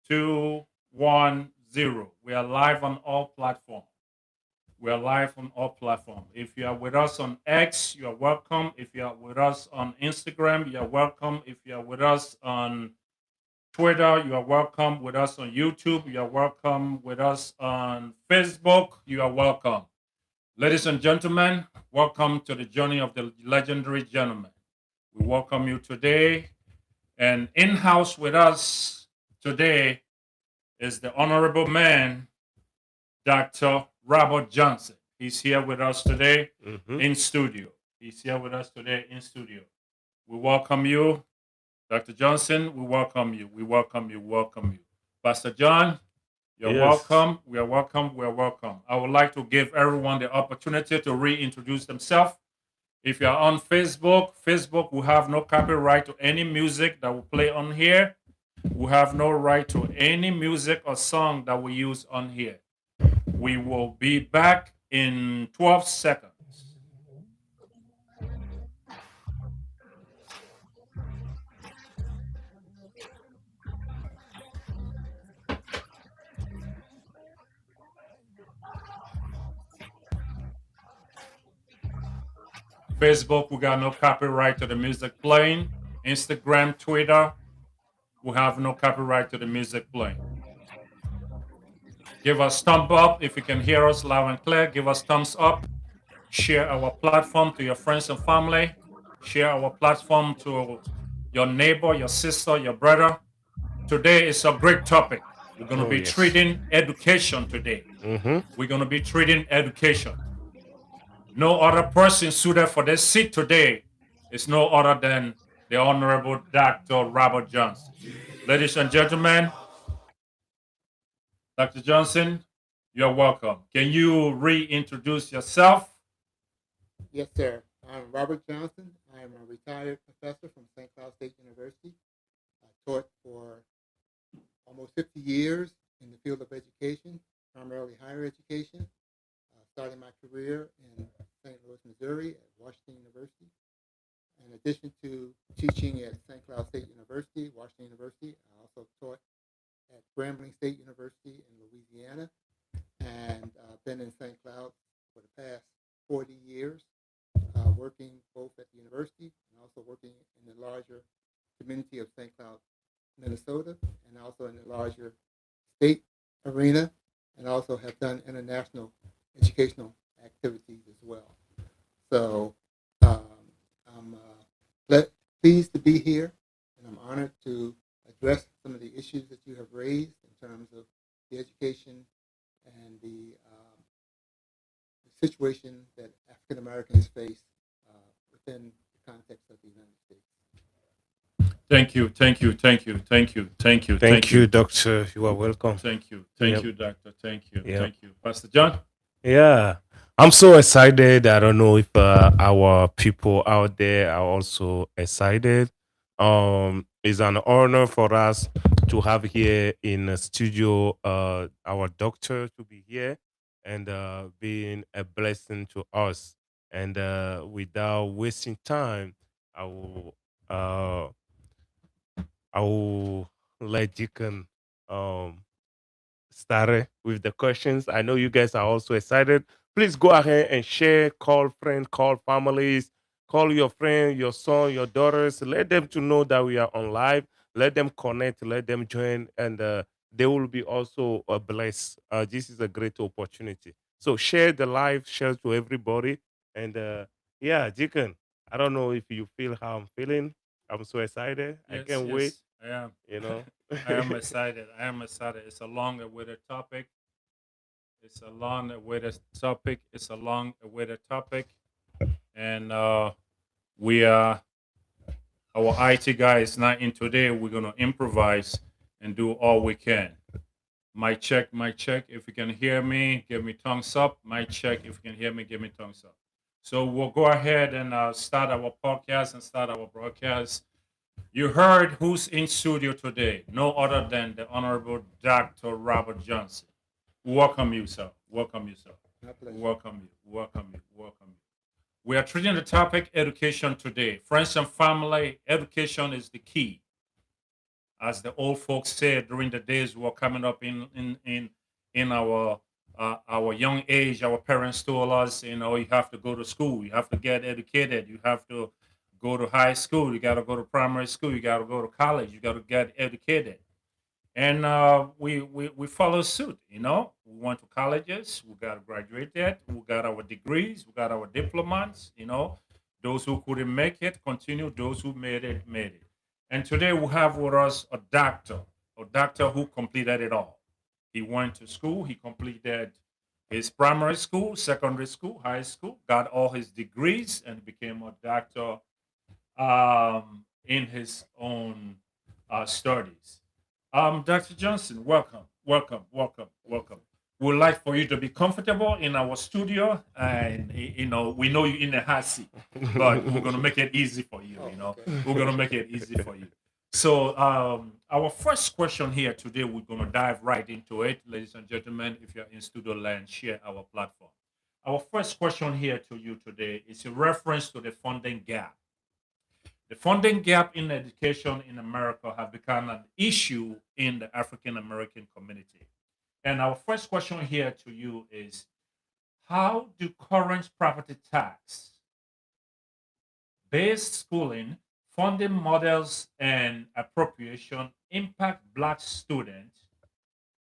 210. We are live on all platforms. We are live on all platforms. If you are with us on X, you are welcome. If you are with us on Instagram, you are welcome. If you are with us on Twitter, you are welcome. With us on YouTube, you are welcome. With us on Facebook, you are welcome. Ladies and gentlemen, welcome to the journey of the legendary gentleman. We welcome you today. And in house with us today is the honorable man, Dr. Robert Johnson. He's here with us today in studio. He's here with us today in studio. We welcome you, Dr. Johnson. We welcome you. We welcome you. Welcome you. Pastor John, you're Yes. welcome. We are welcome. We are welcome. I would like to give everyone the opportunity to reintroduce themselves. If you're on Facebook will have no copyright to any music that we play on here. We have no right to any music or song that we use on here. We will be back in 12 seconds. Facebook, we got no copyright to the music playing. Instagram, Twitter, we have no copyright to the music playing. Give us thumb up if you can hear us loud and clear. Give us thumbs up. Share our platform to your friends and family. Share our platform to your neighbor, your sister, your brother. Today is a great topic. We're going to Oh, be yes. treating education today. We're going to be treating education. No other person suited for this seat today is no other than the Honorable Dr. Robert Johnson. Ladies and gentlemen, Dr. Johnson, you're welcome. Can you reintroduce yourself? Yes, sir. I'm Robert Johnson. I am a retired professor from St. Cloud State University. I taught for almost 50 years in the field of education, primarily higher education. Starting my career in St. Louis, Missouri at Washington University. In addition to teaching at St. Cloud State University, Washington University, I also taught at Grambling State University in Louisiana, and been in St. Cloud for the past 40 years, working both at the university and also working in the larger community of St. Cloud, Minnesota, and also in the larger state arena, and also have done international educational activities as well. So I'm pleased to be here, and I'm honored to address some of the issues that you have raised in terms of the education and the situation that African Americans face within the context of the United States. Thank you, thank you, thank you, thank you, thank you, Thank you, Doctor. You are welcome. Thank you, thank Yep. you, Doctor. Thank you, Yep. thank you. Pastor John? Yeah. I'm so excited. I don't know if our people out there are also excited. It's an honor for us to have here in the studio our doctor to be here and being a blessing to us. And without wasting time, I will uh, I will let Deacon um, start with the questions. I know you guys are also excited. Please go ahead and share, call friends, call families, call your friend, your son, your daughters. Let them to know that we are on live. Let them connect, let them join, and they will be also blessed. This is a great opportunity. So share the live, share to everybody. And yeah, Deacon, I don't know if you feel how I'm feeling. I'm so excited. I Yes, can't wait, yes, I am. you know. I am excited. I am excited. It's a long awaited topic. It's a long awaited topic. It's a long awaited topic. And we are, our IT guy is not in today. We're going to improvise and do all we can. My check, my check. If you can hear me, give me thumbs up. My check. If you can hear me, give me thumbs up. So we'll go ahead and start our podcast and start our broadcast. You heard who's in studio today. No other than the Honorable Dr. Robert Johnson. Welcome you, sir. Welcome you, sir. My pleasure. Welcome you. Welcome you. Welcome you. We are treating the topic education today. Friends and family, education is the key. as the old folks said during the days we were coming up in our young age. Our parents told us, you have to go to school, you have to get educated, you have to go to high school, you got to go to primary school, you got to go to college, you got to get educated. And we follow suit. We went to colleges, we got graduated, we got our degrees, we got our diplomas. Those who couldn't make it continue, those who made it. And today we have with us a doctor who completed it all. He went to school, he completed his primary school, secondary school, high school, got all his degrees, and became a doctor in his own studies. Dr. Johnson, welcome, welcome, welcome, Thank you, welcome. sir. We'd like for you to be comfortable in our studio, and we know you're in the hot seat, but we're gonna make it easy for you. Oh, okay. We're gonna make it easy for you. So, our first question here today, we're gonna dive right into it, ladies and gentlemen. If you're in studio land, share our platform. Our first question here to you today is a reference to the funding gap. The funding gap in education in America has become an issue in the African American community. And our first question here to you is, how do current property tax based schooling, funding models, and appropriation impact Black students,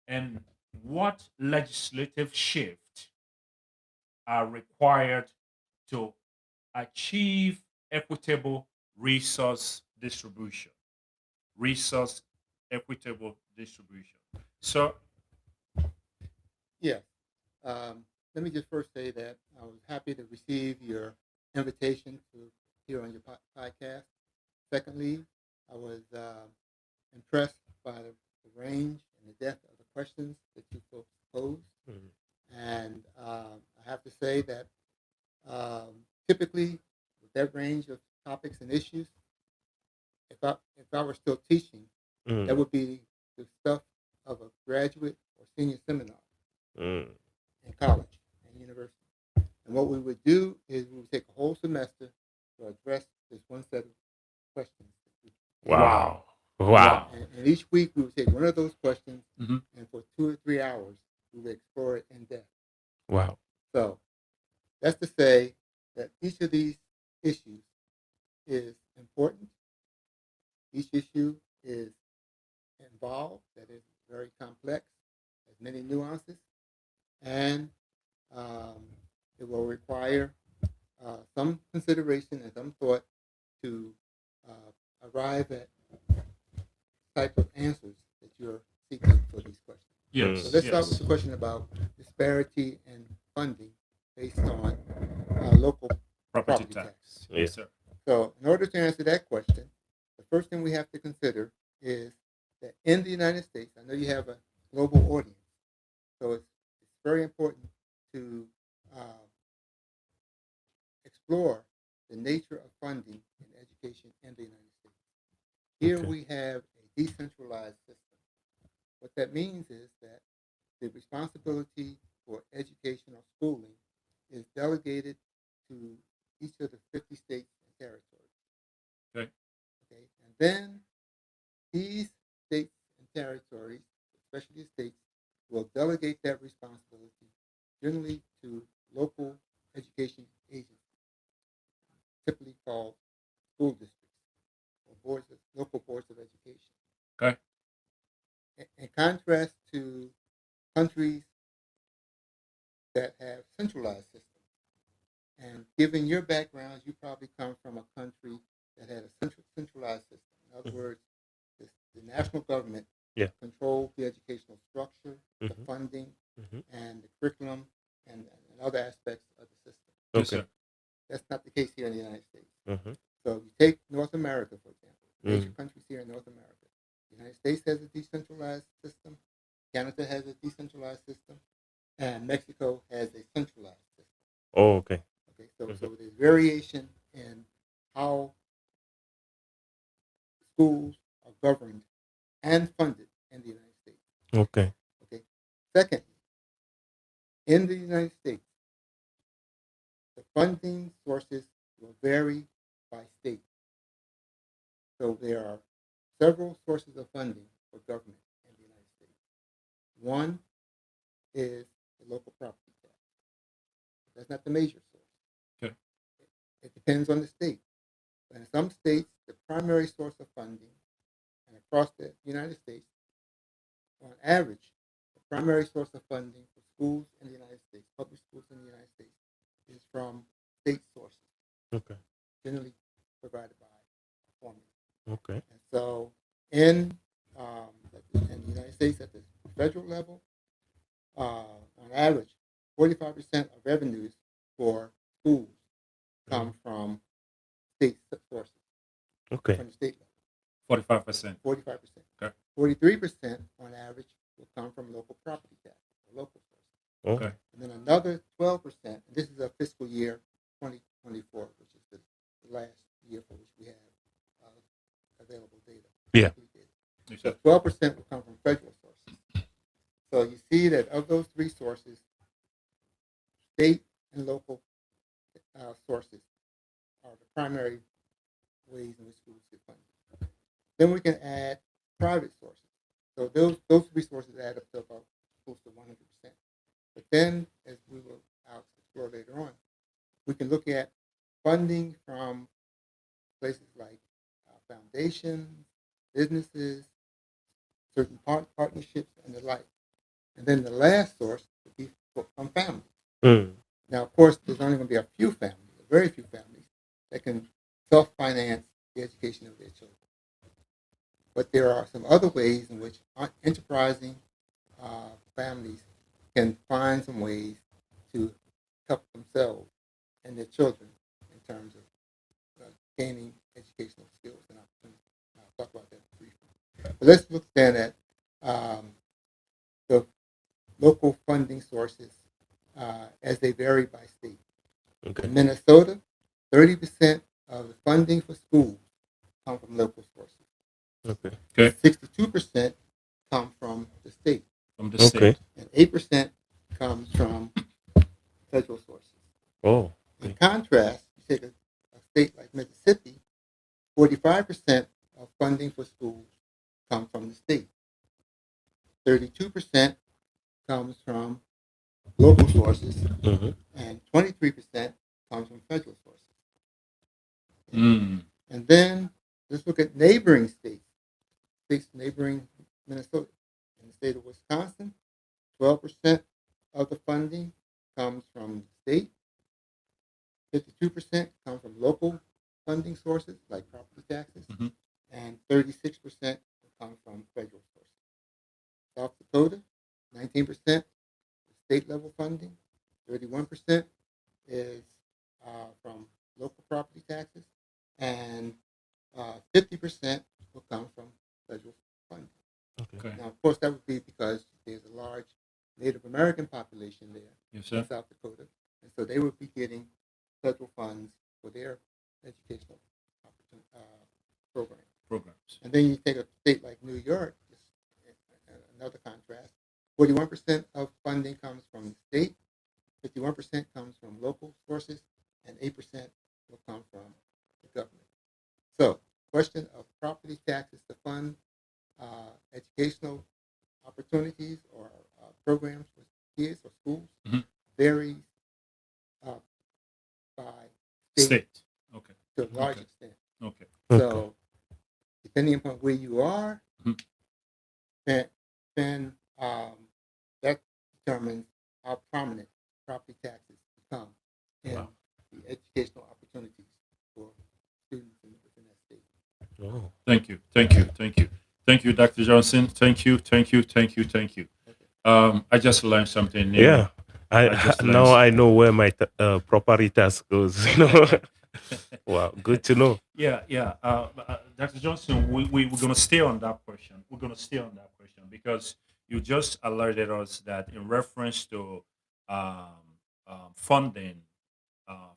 and what legislative shift are required to achieve equitable resource distribution? Resource equitable distribution. So, Yes. Let me just first say that I was happy to receive your invitation to appear on your podcast. Secondly, I was impressed by the range and the depth of the questions that you folks posed. Mhm. And I have to say that typically, with that range of topics and issues, if I were still teaching, that Mm, would be the stuff of a graduate or senior seminar mm. in college and university. And what we would do is we would take a whole semester to address this one set of questions. Wow. wow, Wow. And each week we would take one of those questions, Mhm. and for 2 or 3 hours we would explore it in depth. Wow. So that's to say that each of these issues is important. Each issue is involved, that is very complex, has many nuances, and um, it will require some consideration and some thought to arrive at type of answers that you're seeking for these questions. Yes, So let's start with yes. the question about disparity in funding based on local Property property tax. tax. Yes, sir. So in order to answer that question, the first thing we have to consider is that in the United States, I know you have a global audience, so it's very important to uh, explore the nature of funding in education in the United States. Here Okay. we have a decentralized system. What that means is that the responsibility for education or schooling is delegated to each of the 50 states and territories. Okay. Okay, and then these states and territories, especially the states, will delegate that responsibility generally to local education agencies, typically called school districts or local boards of education. Okay. In contrast to countries that have centralized systems, and given your backgrounds, you probably come from a country that had a centralized system. In other Mhm. words, the national government Yeah. controlled the educational structure, the Mhm. funding, Mhm. and the curriculum and other aspects of the system. Yes, Okay. sir. That's not the case here in the United States. Mhm. So you take North America, for example, major Mm. countries here in North America. The United States has a decentralized system. Canada has a decentralized system. And Mexico has a centralized system. Oh, okay. Okay, so, Mhm. so there's variation in how schools are governed and funded in the United States. Okay. Okay. Secondly, in the United States, the funding sources will vary by state. So there are several sources of funding for government in the United States. One is the local property tax. That's not the major source. Okay. It depends on the state. In some states, the primary source of funding, and across the United States, on average, the primary source of funding for schools in the United States, public schools in the United States, is from state sources, Okay. generally provided by a formula. Okay. And so, in in the United States at the federal level, on average, 45% of revenues for schools come from state sources, Okay. from the state level. 45%. 45%. Okay. 43% on average will come from local property tax, or local sources. Oh, Okay. And then another 12%, and this is a fiscal year 2024, which is the last year for which we have available data. Yeah. Yes, So sir. 12% will come from federal sources. So you see that of those three sources, state and local sources are the primary ways in which schools get funded. Then we can add private sources. So those resources add up to about close to 100%. But then, as we will explore later on, we can look at funding from places like foundations, businesses, certain partnerships, and the like. And then the last source would be from families. mm, Now, of course, there's only going to be a few families, very few families, that can self-finance the education of their children. But there are some other ways in which enterprising families can find some ways to help themselves and their children in terms of gaining educational skills and opportunities. I'll talk about that briefly. But let's look then at the local funding sources as they vary by state. okay. In Minnesota, 30% of the funding for schools come from local sources. Okay. Okay. 62% come from the state, From the Okay. state. and 8% comes from federal sources. Oh. In contrast, you take a state like Mississippi, 45% of funding for schools come from the state. 32% comes from local sources, Mm-hmm. and 23% comes from federal sources. Mm. And then let's look at neighboring states neighboring Minnesota. In the state of Wisconsin, 12% of the funding comes from the state, 52% come from local funding sources like property taxes, Mhm. and 36% come from federal sources. South Dakota, 19% state level funding, 31% is from local property taxes, and 50% will come from federal funding. Okay. Now, of course, that would be because there's a large Native American population there Yes, in sir. South Dakota, and so they would be getting federal funds for their educational programs. Programs. And then you take a state like New York, another contrast. 41% of funding comes from the state, 51% comes from local sources, and 8% will come from the government. So, question of property taxes to fund educational opportunities or programs for kids or schools Mhm. varies by state State. Okay. to a large Okay. extent. Okay. So, depending upon where you are, Mhm. then that determines how prominent property taxes become in Wow. the educational opportunities for students within that state. Oh. Thank you. Thank you. Thank you. Thank you, Dr. Johnson. Thank you. Thank you. Thank you. Thank you. I just learned something new. Yeah. I just learned now I something. know where my property task goes. Wow. Good to know. Yeah, yeah. Dr. Johnson, we're going to stay on that question. We're going to stay on that question because you just alerted us that in reference to um, funding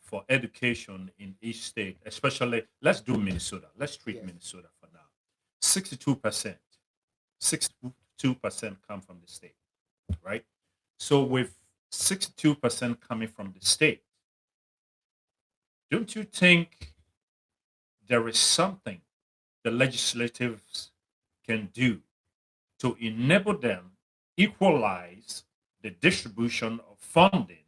for education in each state, especially, let's do Minnesota. Let's treat Yes. Minnesota for now. 62%, 62% come from the state, right? So with 62% coming from the state, don't you think there is something the legislatives can do to enable them equalize the distribution of funding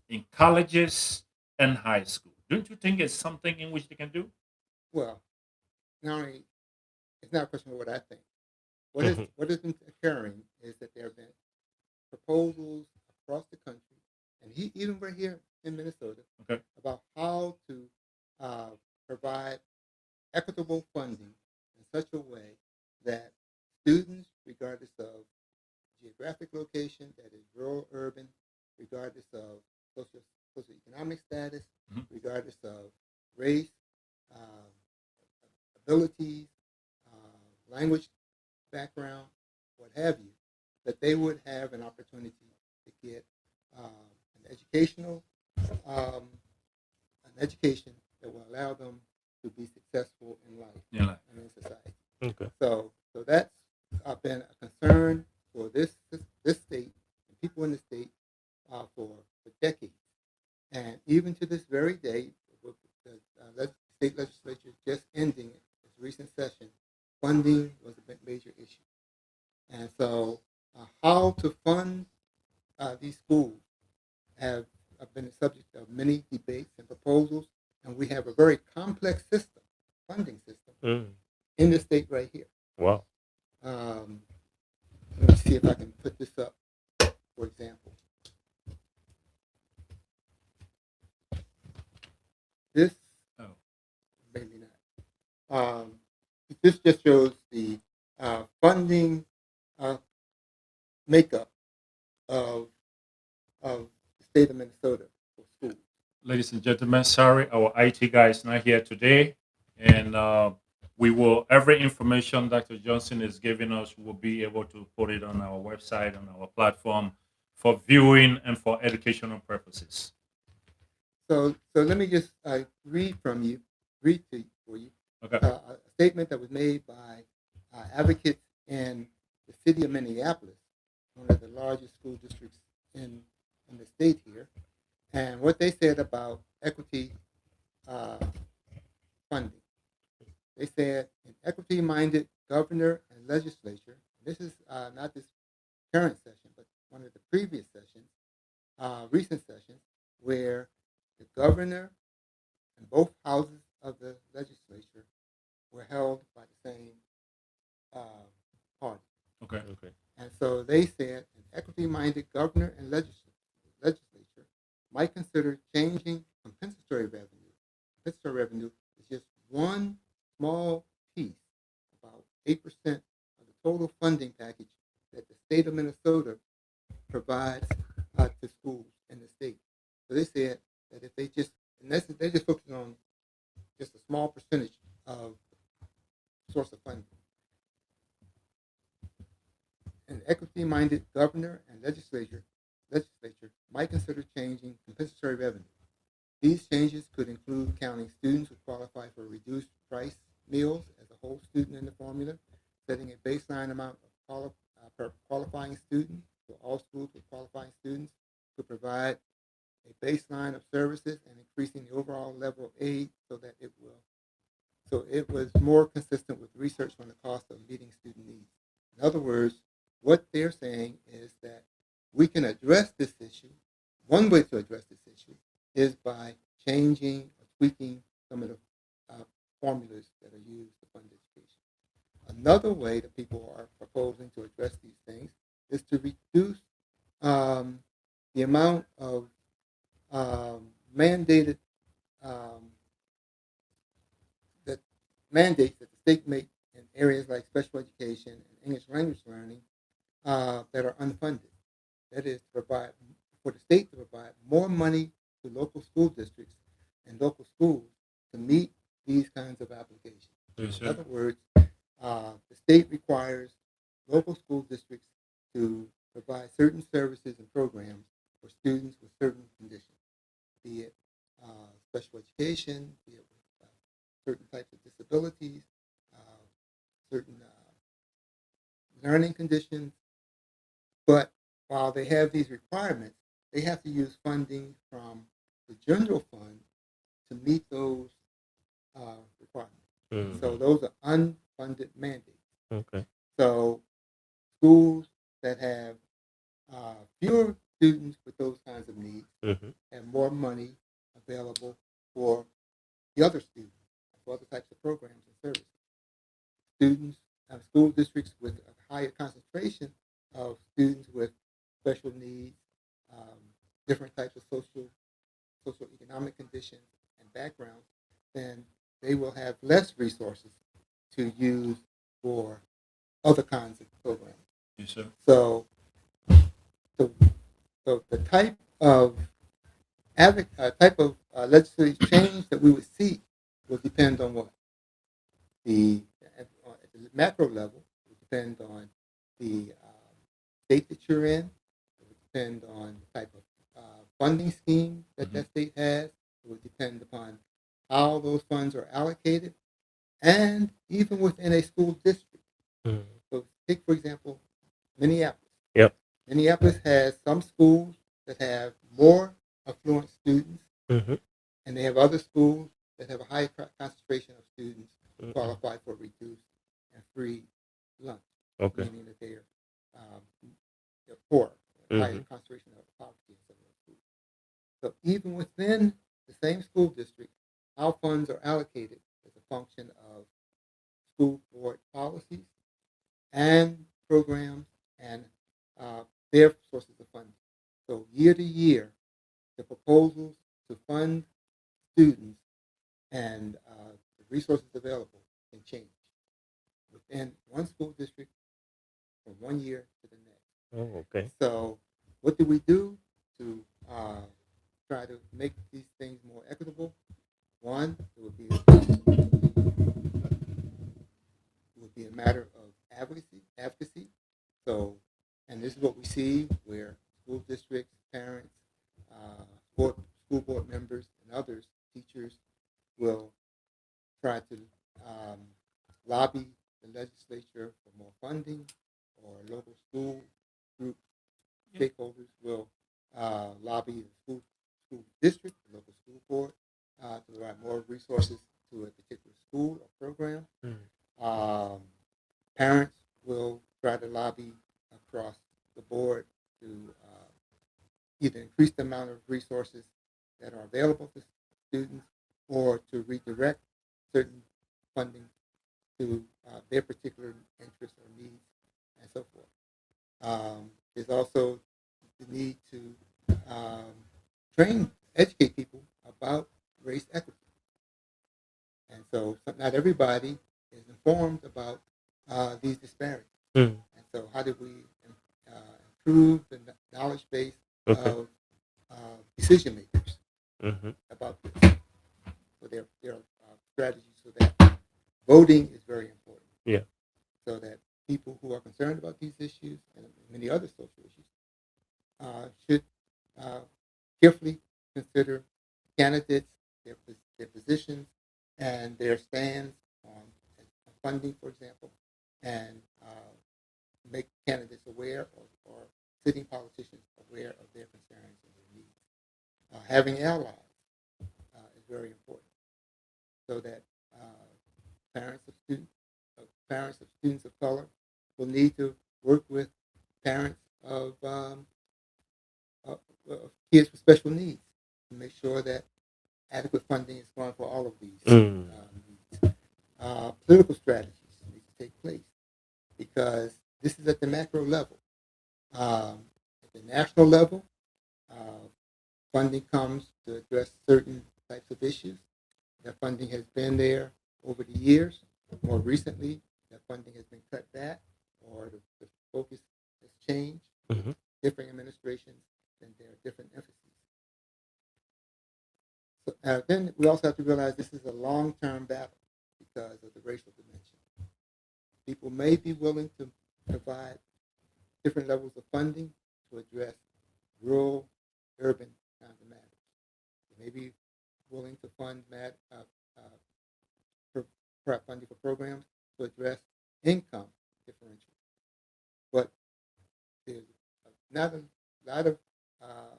in colleges and high school? Don't you think it's something in which they can do? Well, not only it's not a question of what I think. Mhm. What has been occurring is that there have been proposals across the country, and even right here in Minnesota, Okay. about how to uh, provide equitable funding in such a way that students, regardless of geographic location, that is rural, urban, regardless of social, socioeconomic status, Mhm. regardless of race, um, abilities, language background, what have you, that they would have an opportunity to get an um, an education that will allow them to be successful in life Yeah. Like, and in society. Okay. So that's been a concern for this state and people in the state for decades, and even to this very day, with the state legislature just ending its recent session, funding was a major issue, and so how to fund these schools have been the subject of many debates and proposals, and we have a very complex system, funding system, Mm. in the state right here. Wow. Um, Let me see if I can put this up, for example. This, oh, maybe not. This just shows the funding uh, makeup of, of the state of Minnesota for schools. ladies and gentlemen, sorry, our IT guy is not here today, and we will every information Dr. Johnson is giving us, we'll be able to put it on our website on our platform for viewing and for educational purposes. So let me just read for you Okay. a statement that was made by advocates in the city of Minneapolis, one of the largest school districts in the state here, and what they said about equity uh, funding. They said an equity-minded governor and legislature. This is not this current session, but one of the previous sessions, recent sessions, where the governor and both houses of the legislature were held by the same uh, party. Okay. Okay. And so they said an equity-minded governor and legislature might consider changing compensatory revenue. Compensatory revenue is just one small piece, about 8% of the total funding package that the state of Minnesota provides to schools in the state. So they said that if they just, in essence, they're just focusing on just a small percentage of source of funding. An equity-minded governor and legislature might consider changing compensatory revenue. These changes could include counting students who qualify for reduced price meals as a whole student in the formula, setting a baseline amount of per qualifying student for all schools with qualifying students to provide a baseline of services and increasing the overall level of aid so it was more consistent with research on the cost of meeting student needs. In other words, what they're saying is that we can address this issue. One way to address this issue is by changing or tweaking some of the formulas that are used to fund education. Another way that people are proposing to address these things is to reduce the amount of mandated um, that mandates that the state make in areas like special education and English language learning that are unfunded. That is, to provide for the state to provide more money to local school districts and local schools to meet these kinds of applications. Yes, In sir. other words, the state requires local school districts to provide certain services and programs for students with certain conditions, be it special education, be it with certain types of disabilities, uh, certain learning conditions. But while they have these requirements, they have to use funding from the general fund to meet those requirements. Mm. So those are unfunded mandates. Okay. So schools that have fewer students with those kinds of needs Mhm. and more money available for the other students, for other types of programs and services. Students, school districts with a higher concentration of students with special needs, um, different types of social economic conditions and backgrounds, then they will have less resources to use for other kinds of programs. Yes, sir. So the, the type of legislative change that we would see will depend on what at the macro level. It would depend on the state that you're in. It would depend on the type of funding scheme that that state has. It would depend upon how those funds are allocated, and even within a school district. Mm. So, take for example, Minneapolis. Yep. Minneapolis has some schools that have more affluent students, Mhm. and they have other schools that have a high concentration of students who Mhm. qualify for reduced and free lunch, Okay. meaning that um, they're poor, higher Mhm. concentration of poverty in some of those schools. So even within the same school district, how funds are allocated is a function of school board policies and programs and their sources of funding. So year to year, the proposals to fund students and the resources available can change within one school district from one year to the next. Oh, okay. So what do we do to try to make these things more equitable? One, it would be a matter of advocacy. So, and this is what we see where school districts, parents, uh, board, school board members, and others, teachers, will try to um, lobby the legislature for more funding, or local school group stakeholders will lobby the school district, the local school board, to provide more resources to a particular school or program. Mm. Um, Parents will try to lobby across the board to either increase the amount of resources that are available to students or to redirect certain funding to their particular interests or needs and so forth. There's also the need to um, educate people about race equity. And so not everybody is informed about these disparities. Mm. And so how do we improve the knowledge base Okay. of decision makers Mhm. about this? So there are strategies so that voting is very important. Yeah. So that people who are concerned about these issues and many other social issues should uh, carefully consider candidates, their positions, and their stands on funding, for example, and make candidates aware or sitting politicians aware of their concerns and their needs. Having allies is very important, so that parents of students, parents of students of color will need to work with parents of kids with special needs to make sure that adequate funding is going for all of these Mm. needs. Political strategies need to take place because this is at the macro level. At the national level, uh, funding comes to address certain types of issues. That funding has been there over the years. More recently, that funding has been cut back, or the focus has changed with Mhm. different administrations, and there are different emphases. So, then we also have to realize this is a long-term battle because of the racial dimension. People may be willing to provide different levels of funding to address rural, urban kinds of matters. They may be willing to fund funding for programs to address income differential, but there's not a lot of uh,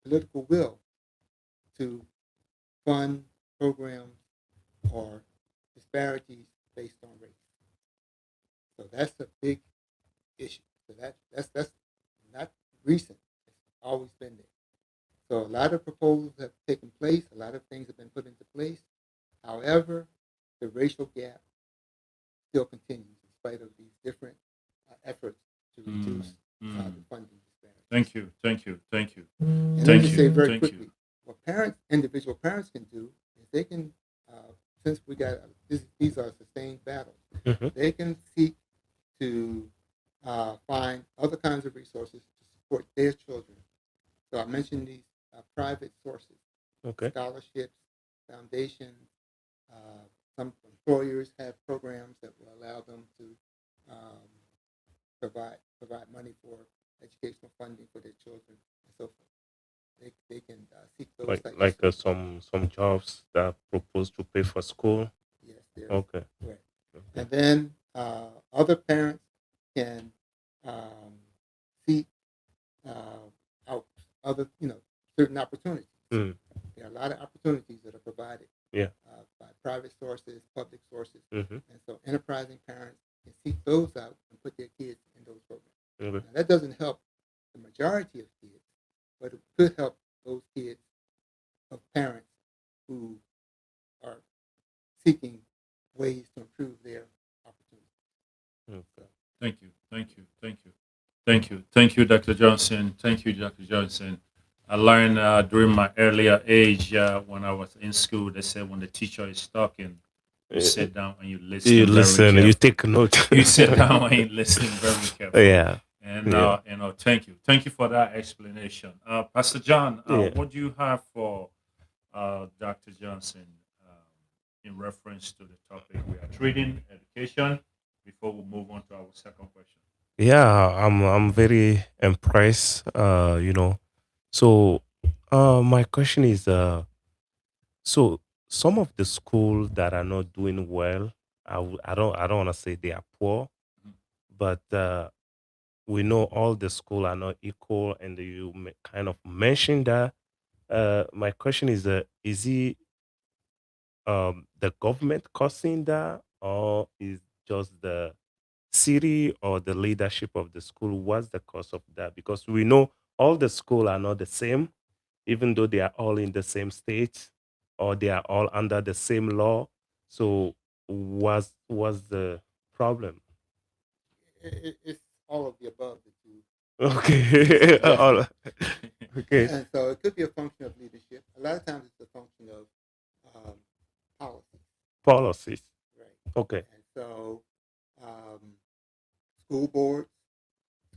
political will to fund programs or disparities based on race. So that's a big issue. So that's not recent. It's always been there. So a lot of proposals have taken place. A lot of things have been put into place. However, the racial gap still continues in spite of these different efforts to reduce the funding disparity. Thank you, thank you, thank you. And let Thank me you, say very thank quickly, you. what individual parents can do is they can, since we got these are sustained battles, they can seek to find other kinds of resources to support their children. So I mentioned these private sources, Okay. scholarships, foundations. Some employers have programs that will allow them to um, provide money for educational funding for their children and so forth. They can seek those Like types like of some jobs that propose to pay for school. yes, there. Okay. Right. Okay. And then other parents can seek out other, certain opportunities. Mm. There are a lot of opportunities that are provided Yeah. by private sources, public sources, Mm-hmm. and so enterprising parents can seek those out and put their kids in those programs. Okay. Now, that doesn't help the majority of kids, but it could help those kids of parents who are seeking ways to improve their opportunities. Okay. Thank you, thank you, thank you, thank you, thank you, Dr. Johnson. Thank you, Dr. Johnson. I learned during my earlier age when I was in school. They said when the teacher is talking, you sit down and you listen. You very listen. carefully. You take note. You sit down and you listen very carefully. Yeah. And Yeah. thank you for that explanation. Pastor John, Yeah. what do you have for Dr. Johnson in reference to the topic we are treating, education, before we move on to our second question? Yeah. I'm very impressed. So, my question is, so some of the schools that are not doing well, I don't want to say they are poor, Mhm. but we know all the school are not equal, and you kind of mentioned that. My question is it the government causing that, or is just the city or the leadership of the school? What's the cause of that? Because we know all the school are not the same, even though they are all in the same state or they are all under the same law. So what's the problem? It's all of the above that you Okay. suggested. Okay. And so it could be a function of leadership. A lot of times it's a function of um, policy, Policies. right? Okay. And so um, school boards,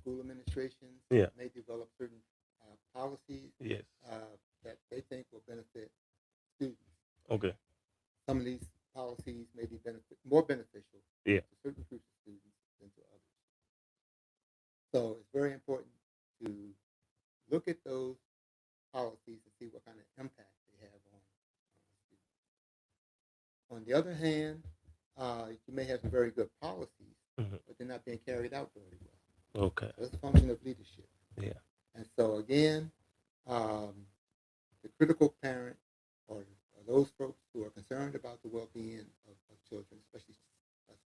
school administrations Yeah. may develop certain policies Yes. that they think will benefit students. Okay. Some of these policies may be more beneficial Yeah. to certain groups of students than to others. So it's very important to look at those policies and see what kind of impact they have on students. On the other hand, you may have some very good policies, Mhm. but they're not being carried out very well. Okay. So it's a function of leadership. Yeah. And so again, the critical parent or those folks who are concerned about the well-being of children, especially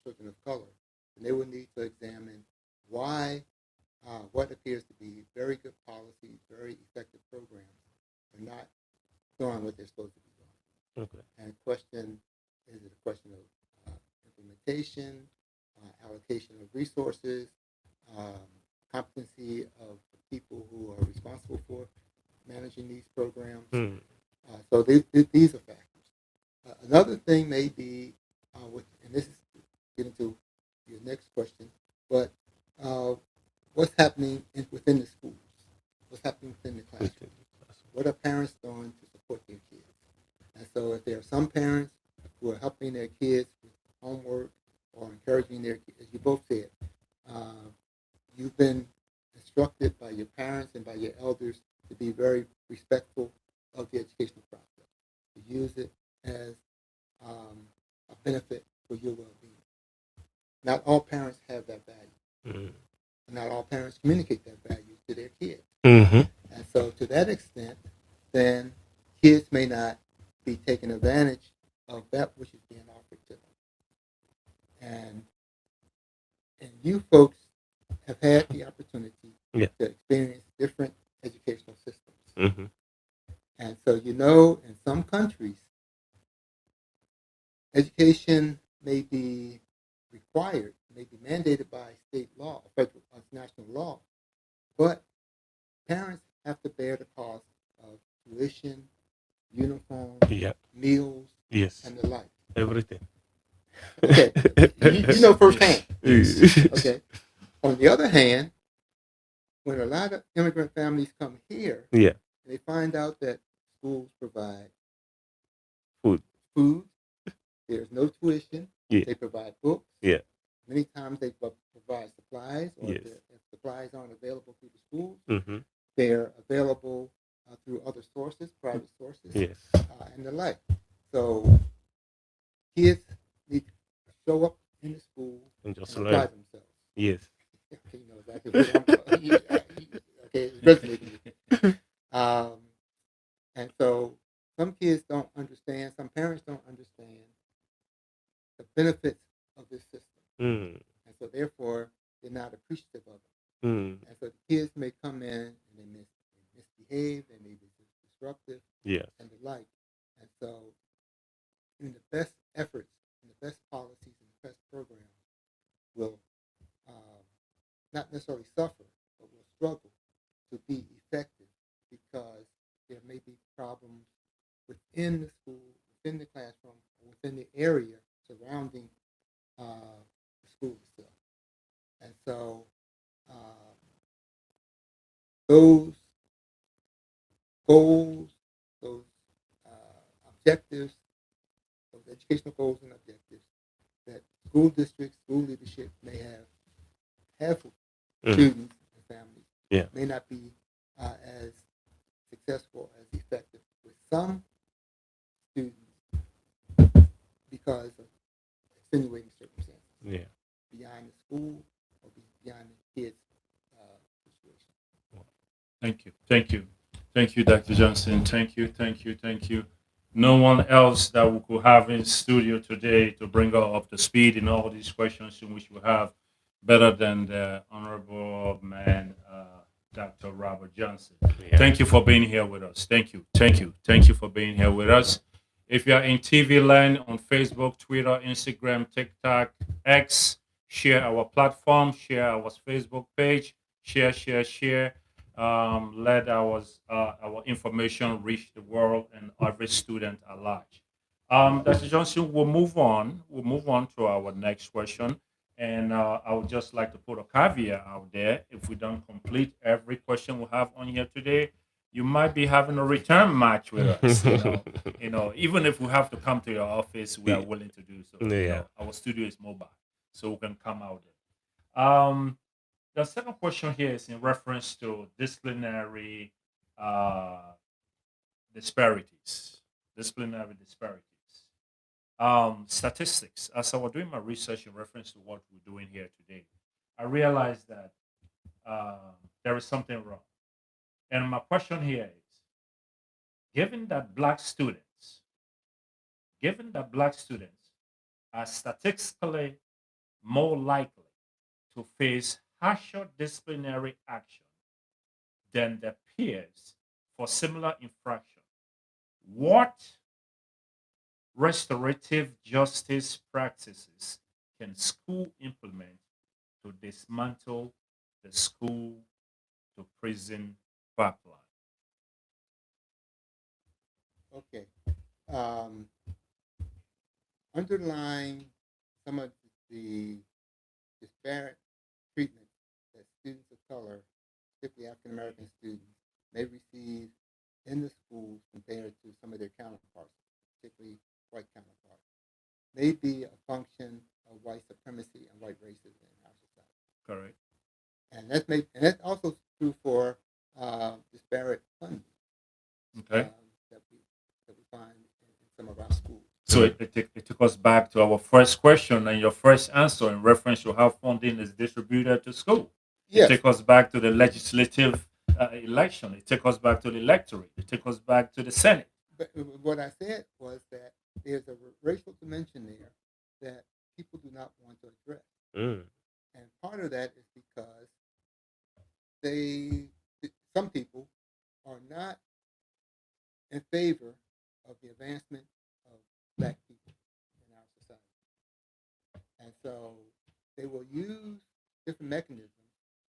children of color, and they will need to examine why what appears to be very good policies, very effective programs, are not doing what they're supposed to be doing. Okay. And question, is it a question of implementation, allocation of resources, competency of the people who are responsible for managing these programs? Hmm. So these are factors. Another thing may be, and this is getting to your next question, but what's happening within the schools? What's happening within the classroom? What are parents doing to support their kids? And so if there are some parents who are helping their kids with homework or encouraging their kids, as you both said, you've been instructed by your parents and by your elders to be very respectful of the educational process, to use it as a benefit for your well-being. Not all parents have that value. Mm. Not all parents communicate that value to their kids. Mm-hmm. And so to that extent, then kids may not be taking advantage of that which is being offered to them. and you folks have had the opportunity Yeah. to experience different educational systems. Mhm. And so, you know, in some countries, education may be required, may be mandated by state law, federal, national law, but parents have to bear the cost of tuition, uniform, Yeah. meals, Yes. and the like. Everything. Okay, you know firsthand. Yes. Okay. On the other hand, when a lot of immigrant families come here, Yeah. they find out that schools provide Food. food, there's no tuition, Yeah. they provide books. Yeah. Many times they provide supplies, or Yes. if supplies aren't available through the schools, Mm-hmm. they're available through other sources, private sources, Yes. and the like. So kids need to show up in the school And just and apply learn. themselves. Yes. Okay, you know exactly what okay, it's resonating with me. And so some kids don't understand, some parents don't understand the benefits of this system. Mm. And so therefore, they're not appreciative of it. Mm. And so the kids may come in and they misbehave, they may be disruptive, Yes. and the like. And so, in the best efforts, and the best policies, and the best programs will not necessarily suffer, but will struggle to be effective because there may be problems within the school, within the classroom, or within the area surrounding the school itself. And so those goals, those objectives, those educational goals and objectives that school districts, school leadership may have for students and families Yeah. may not be as successful, as effective with some students because of extenuating circumstances. Yeah. Beyond the school or beyond the kids' situation. Thank you. Thank you. Thank you, Dr. Johnson. Thank you. Thank you. Thank you. No one else that we could have in studio today to bring us up to speed in all these questions in which we have better than the honorable man, Dr. Robert Johnson. Yeah. Thank you for being here with us. Thank you. Thank you. Thank you for being here with us. If you're in TV land on Facebook, Twitter, Instagram, TikTok, X, share our platform, share our Facebook page, share. Let our information reach the world and every student at large. Dr. Johnson, we'll move on. We'll move on to our next question. And I would just like to put a caveat out there. If we don't complete every question we have on here today, you might be having a return match with us. Even if we have to come to your office, we are willing to do so. Yeah. Our studio is mobile, so we can come out there. The second question here is in reference to disciplinary disparities. Disciplinary disparities. Statistics. As I was doing my research in reference to what we're doing here today, I realized that there is something wrong. And my question here is, given that black students are statistically more likely to face harsher disciplinary action than their peers for similar infraction, what restorative justice practices can school implement to dismantle the school to prison pipeline? Okay. Underlying some of the disparate treatment that students of color, particularly African American students, may receive in the schools compared to some of their counterparts, particularly white counterparts, may be a function of white supremacy and white racism in our society. Correct. And that's also true for disparate funding Okay. that we find in some of our schools. So it took us back to our first question and your first answer in reference to how funding is distributed to school. Yes. It took us back to the legislative election. It took us back to the electorate. It took us back to the Senate. But what I said was that there's a racial dimension there that people do not want to address. Mm. And part of that is because they, some people are not in favor of the advancement of black people in our society. And so they will use different mechanisms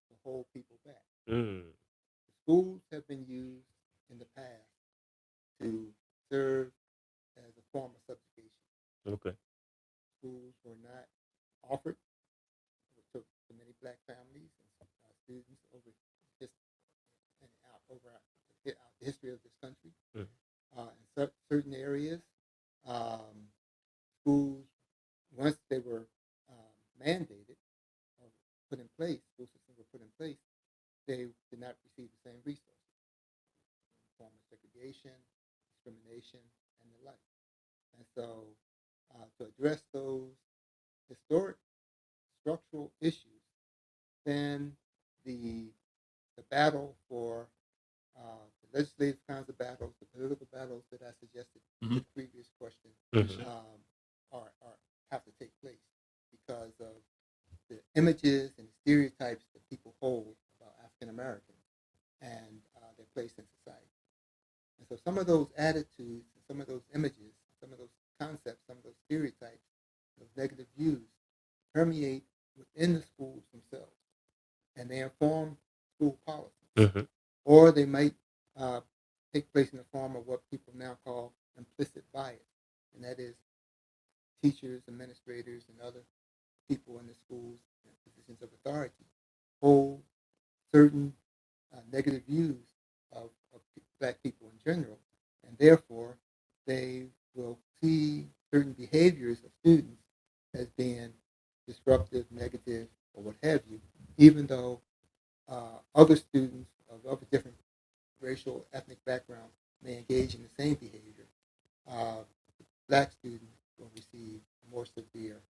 to hold people back. Mm. Schools have been used in the past to serve as a form of subjugation. Okay. Schools were not offered to many black families and students over this and out over the history of this country. Mm. In certain areas, um, schools, once they were mandated or put in place, school systems were put in place, they did not receive the same resources in the form of segregation, discrimination, and the like. And so, to address those historic structural issues, then the the battle for the legislative kinds of battles, the political battles that I suggested to the previous question, Mhm. are have to take place because of the images and stereotypes that people hold about African Americans and their place in society. And so some of those attitudes, some of those images, some of those concepts, some of those stereotypes, those negative views permeate within the schools themselves, and they inform school policy. Mhm. Or they might take place in the form of what people now call implicit bias, and that is teachers, administrators, and other people in the schools in positions of authority hold certain negative views of black people in general, and therefore they will see certain behaviors of students as being disruptive, negative, or what have you, even though other students of a different racial, ethnic background may engage in the same behavior. Uh, Black students will receive more severe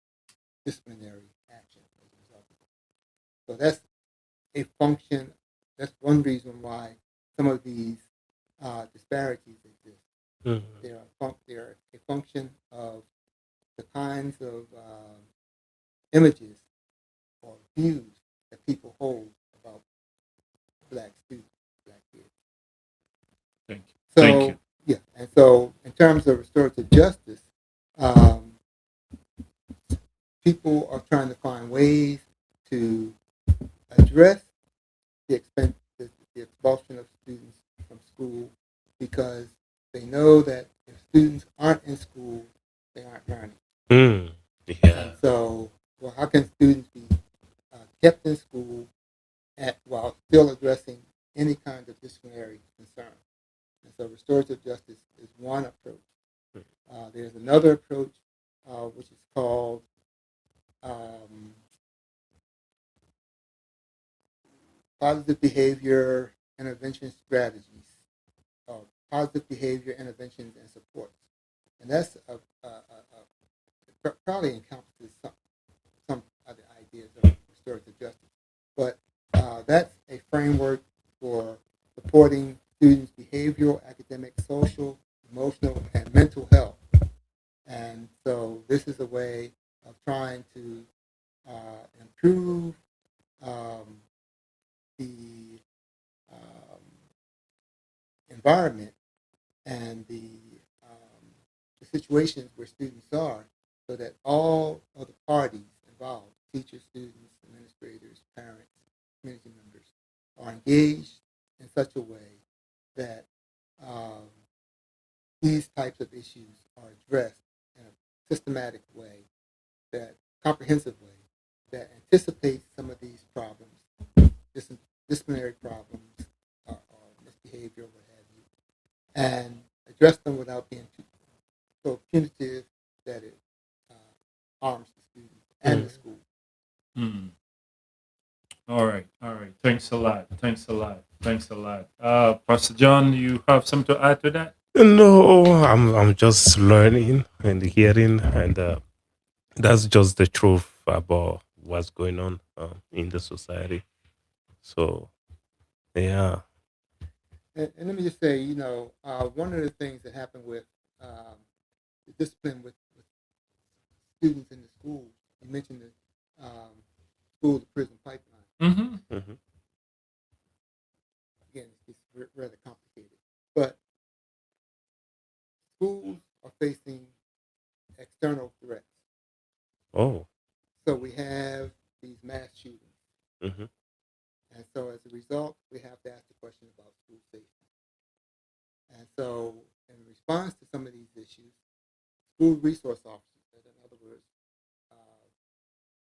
disciplinary action as a result of it. So that's a function. That's one reason why some of these disparities exist. Mhm. They're a function of the kinds of images or views that people hold about black students, black kids. Thank you. So, Thank you. yeah, and so in terms of restorative justice, um, people are trying to find ways to address the expulsion of students from school because they know that if students aren't in school, they aren't learning. Mm. Yeah. And so, well, how can students be kept in school while still addressing any kind of disciplinary concern? And so restorative justice is one approach. There's another approach which is called positive behavior intervention strategies, or positive behavior interventions and supports. And that's probably encompasses some other ideas of restorative justice. But that's a framework for supporting students' behavioral, academic, social, emotional, and mental health. And so this is a way of trying to improve um, the um, environment and the situations where students are so that all of the parties involved, teachers, students, administrators, parents, community members, are engaged in such a way that um, these types of issues are addressed in a systematic way, that comprehensive way, that anticipates some of these problems, disciplinary problems, or misbehavior, what have you, and address them without being too so punitive that it harms the student and the school. Mm. All right. All right. Thanks a lot. Thanks a lot. Thanks a lot. Pastor John, you have something to add to that? No, I'm just learning and hearing, and that's just the truth about what's going on in the society. So yeah. And let me just say, one of the things that happened with the discipline with students in the school, you mentioned the school to prison pipeline. Mm-hmm. Mhm. Again, it's rather complicated. But schools are facing external threats. Oh. So we have these mass shootings. Mhm. And so as a result, we have to ask the question about school safety. And so in response to some of these issues, school resource officers, in other words,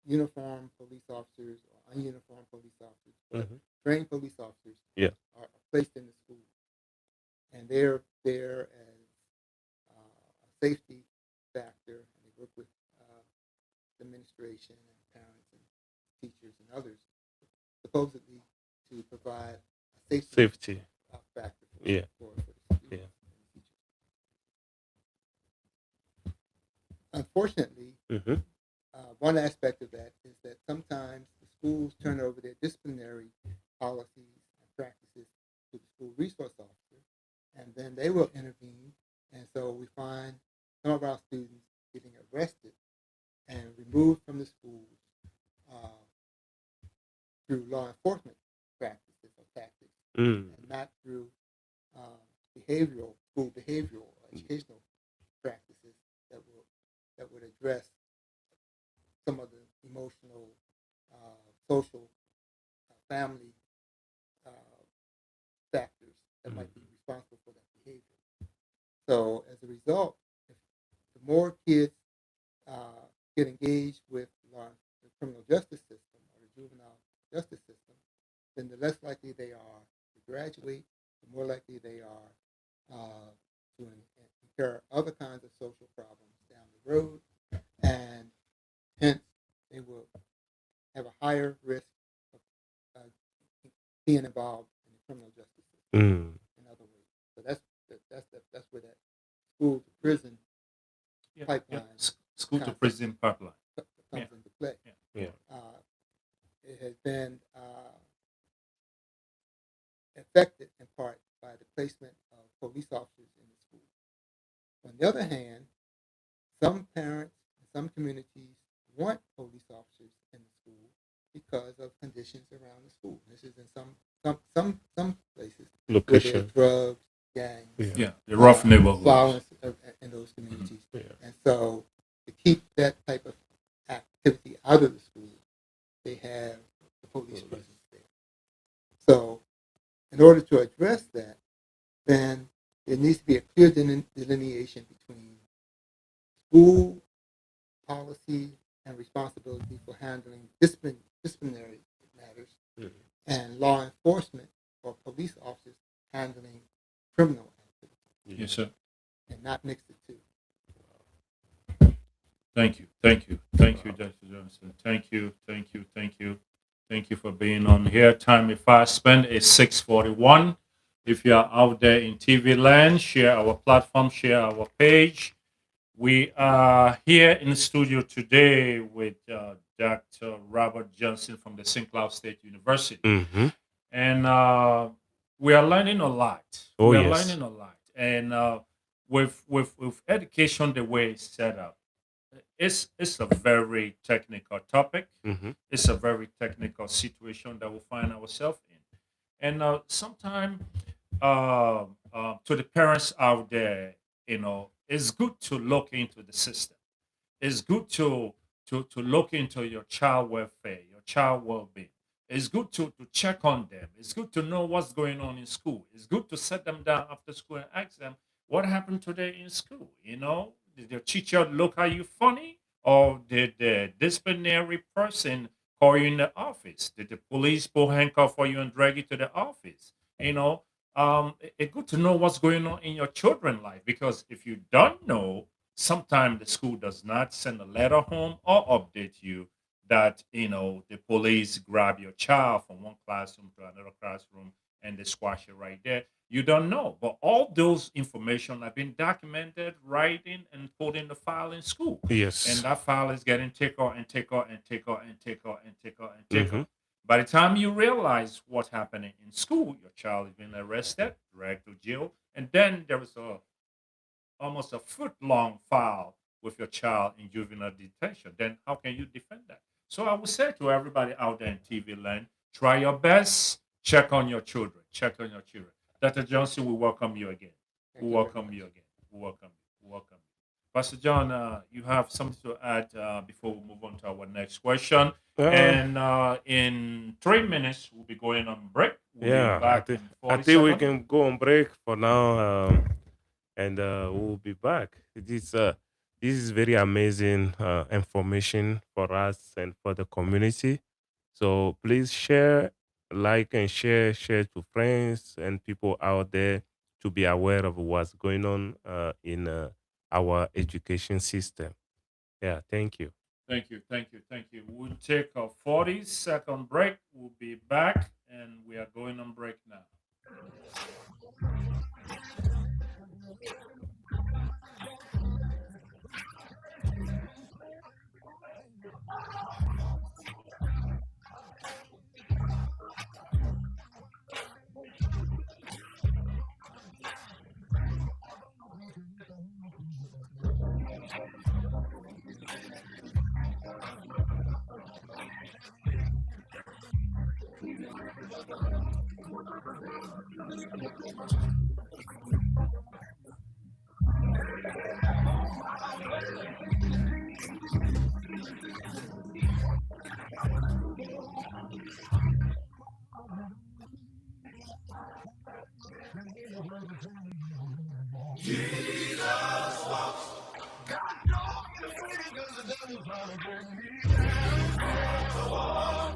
uniformed police officers or ununiformed police officers, but Mhm. trained police officers Yeah. are placed in the school. And they're there as a safety factor, and they work with administration and parents and teachers and others, supposedly to provide a safety Safety. factor Yeah. for the students Yeah. and the teachers. Unfortunately, Mhm. one aspect of that is that sometimes the schools turn over their disciplinary policies and practices to the school resource officer, and then they will intervene. And so we find some of our students getting arrested and removed from the schools uh, through law enforcement practices or tactics, Mm. and not through school behavioral or educational practices that would address some of the emotional, social, family factors that might be responsible for that behavior. So as a result, if the more kids get engaged with the criminal justice system or the juvenile justice system, then the less likely they are to graduate, the more likely they are to incur other kinds of social problems down the road, and hence they will have a higher risk of being involved in the criminal justice system Mm. in other ways. So that's where that school to prison Yeah. pipeline School to concept prison pipeline. comes Yeah. into play. Yeah. It has been affected in part by the placement of police officers in the school. On the other hand, some parents and some communities want police officers in the school because of conditions around the school. This is in some places where there are Location. drugs, gangs, Yeah. Yeah. The rough neighborhoods. violence in those communities. Yeah. And so to keep that type of activity out of the school, they have the police presence there. So in order to address that, then there needs to be a clear delineation between school policy and responsibility for handling disciplinary matters Mhm. and law enforcement or police officers handling criminal activity, Yes, sir. and not mix the two. Thank you. Thank you. Thank you, Dr. Johnson. Thank you. Thank you. Thank you. Thank you for being on here. Time if I spend is 6:41. If you are out there in TV land, share our platform, share our page. We are here in the studio today with Dr. Robert Johnson from the St. Cloud State University. Mhm. And we are learning a lot. Oh, we are yes. learning a lot. And with education the way it's set up, it's a very technical topic. Mhm. It's a very technical situation that we find ourselves in. And sometimes to the parents out there, it's good to look into the system. It's good to look into your child welfare, your child well-being. It's good to check on them. It's good to know what's going on in school. It's good to set them down after school and ask them what happened today in school. Did your teacher look at you funny, or did the disciplinary person call you in the office? Did the police pull handcuff for you and drag you to the office? It's good to know what's going on in your children's life, because if you don't know, sometimes the school does not send a letter home or update you that the police grab your child from one classroom to another classroom and they squash it right there. You don't know, but all those information have been documented, writing, and put in the file in school, and Yes. that file is getting thicker and thicker and thicker and thicker and thicker and thicker. Mhm. By the time you realize what's happening in school, your child is being arrested, dragged to jail, and then there is almost a foot long file with your child in juvenile detention. Then how can you defend that? So I would say to everybody out there in TV land, try your best, check on your children, check on your children. Dr. Johnson, we welcome you again. Thank We you very welcome you much. again. We welcome you. We welcome you. Pastor John, you have something to add before we move on to our next question. Uh, And in 3 minutes, we'll be going on break. We'll be yeah, back in I 40 think we seconds. can go on break for now, and we'll be back. This is very amazing information for us and for the community. So please share, like, and share to friends and people out there to be aware of what's going on in our education system. Yeah, thank you. Thank you, thank you, thank you. We'll take a 40-second break. We'll be back, and we are going on break now.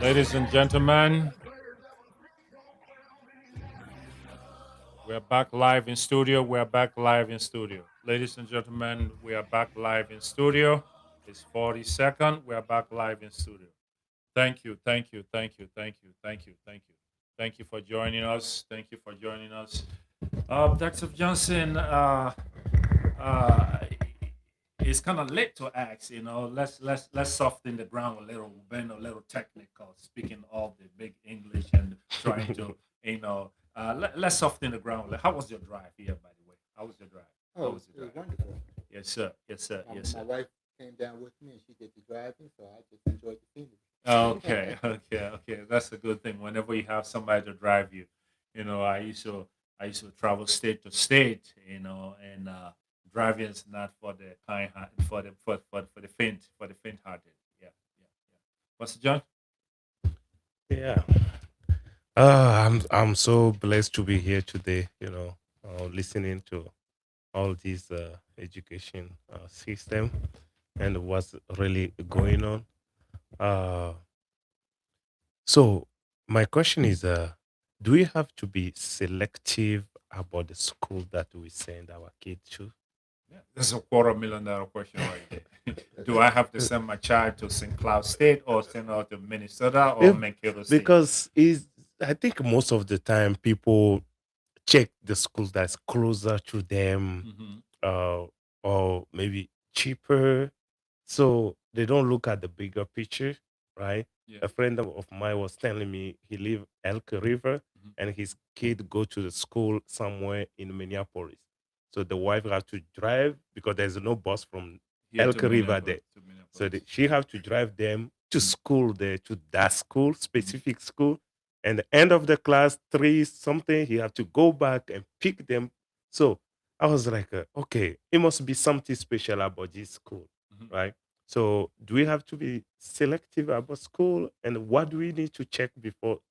Ladies and gentlemen, we're back live in studio. We're back live in studio. Ladies and gentlemen, we are back live in studio. It's 40 seconds. We're back live in studio. Thank you, thank you, thank you, thank you, thank you, thank you. Thank you for joining us. Thank you for joining us. Dr. Johnson, uh, it's kind of late to ask, let's soften the ground a little, bend a little technical, speaking all the big English and trying to, let's soften the ground. How was your drive here, by the way? How was your drive? How Oh, was it your was drive? wonderful. Yes, sir. Yes, sir. Yes, My sir. wife came down with me and she did the driving, so I just enjoyed the scenery. Okay, okay, okay. That's a good thing. Whenever you have somebody to drive you, I used to travel state to state, and driving is not for the kind heart, for the faint hearted. Yeah, yeah, yeah. Pastor John. Yeah. I'm so blessed to be here today. Listening to all these education system and what's really going on. Uh, so my question is, do we have to be selective about the school that we send our kids to? Yeah, that's a $250,000 question right there. Do I have to send my child to St. Cloud State or send her to Minnesota or Yeah, Mankato State? because I think most of the time people check the schools that's closer to them, Hmm. uh, or maybe cheaper. So they don't look at the bigger picture, right? Yeah. A friend of mine was telling me he live Elk River Mhm. and his kid go to the school somewhere in Minneapolis. So the wife have to drive because there's no bus from Here to Elk River Minneapolis. there. To So Minneapolis. she have to drive them to Mhm. school there, to that school, Mhm. specific school. And the end of the class, three something, he have to go back and pick them. So I was like, okay, it must be something special about this school, Mhm. right? So do we have to be selective about school? And what do we need to check before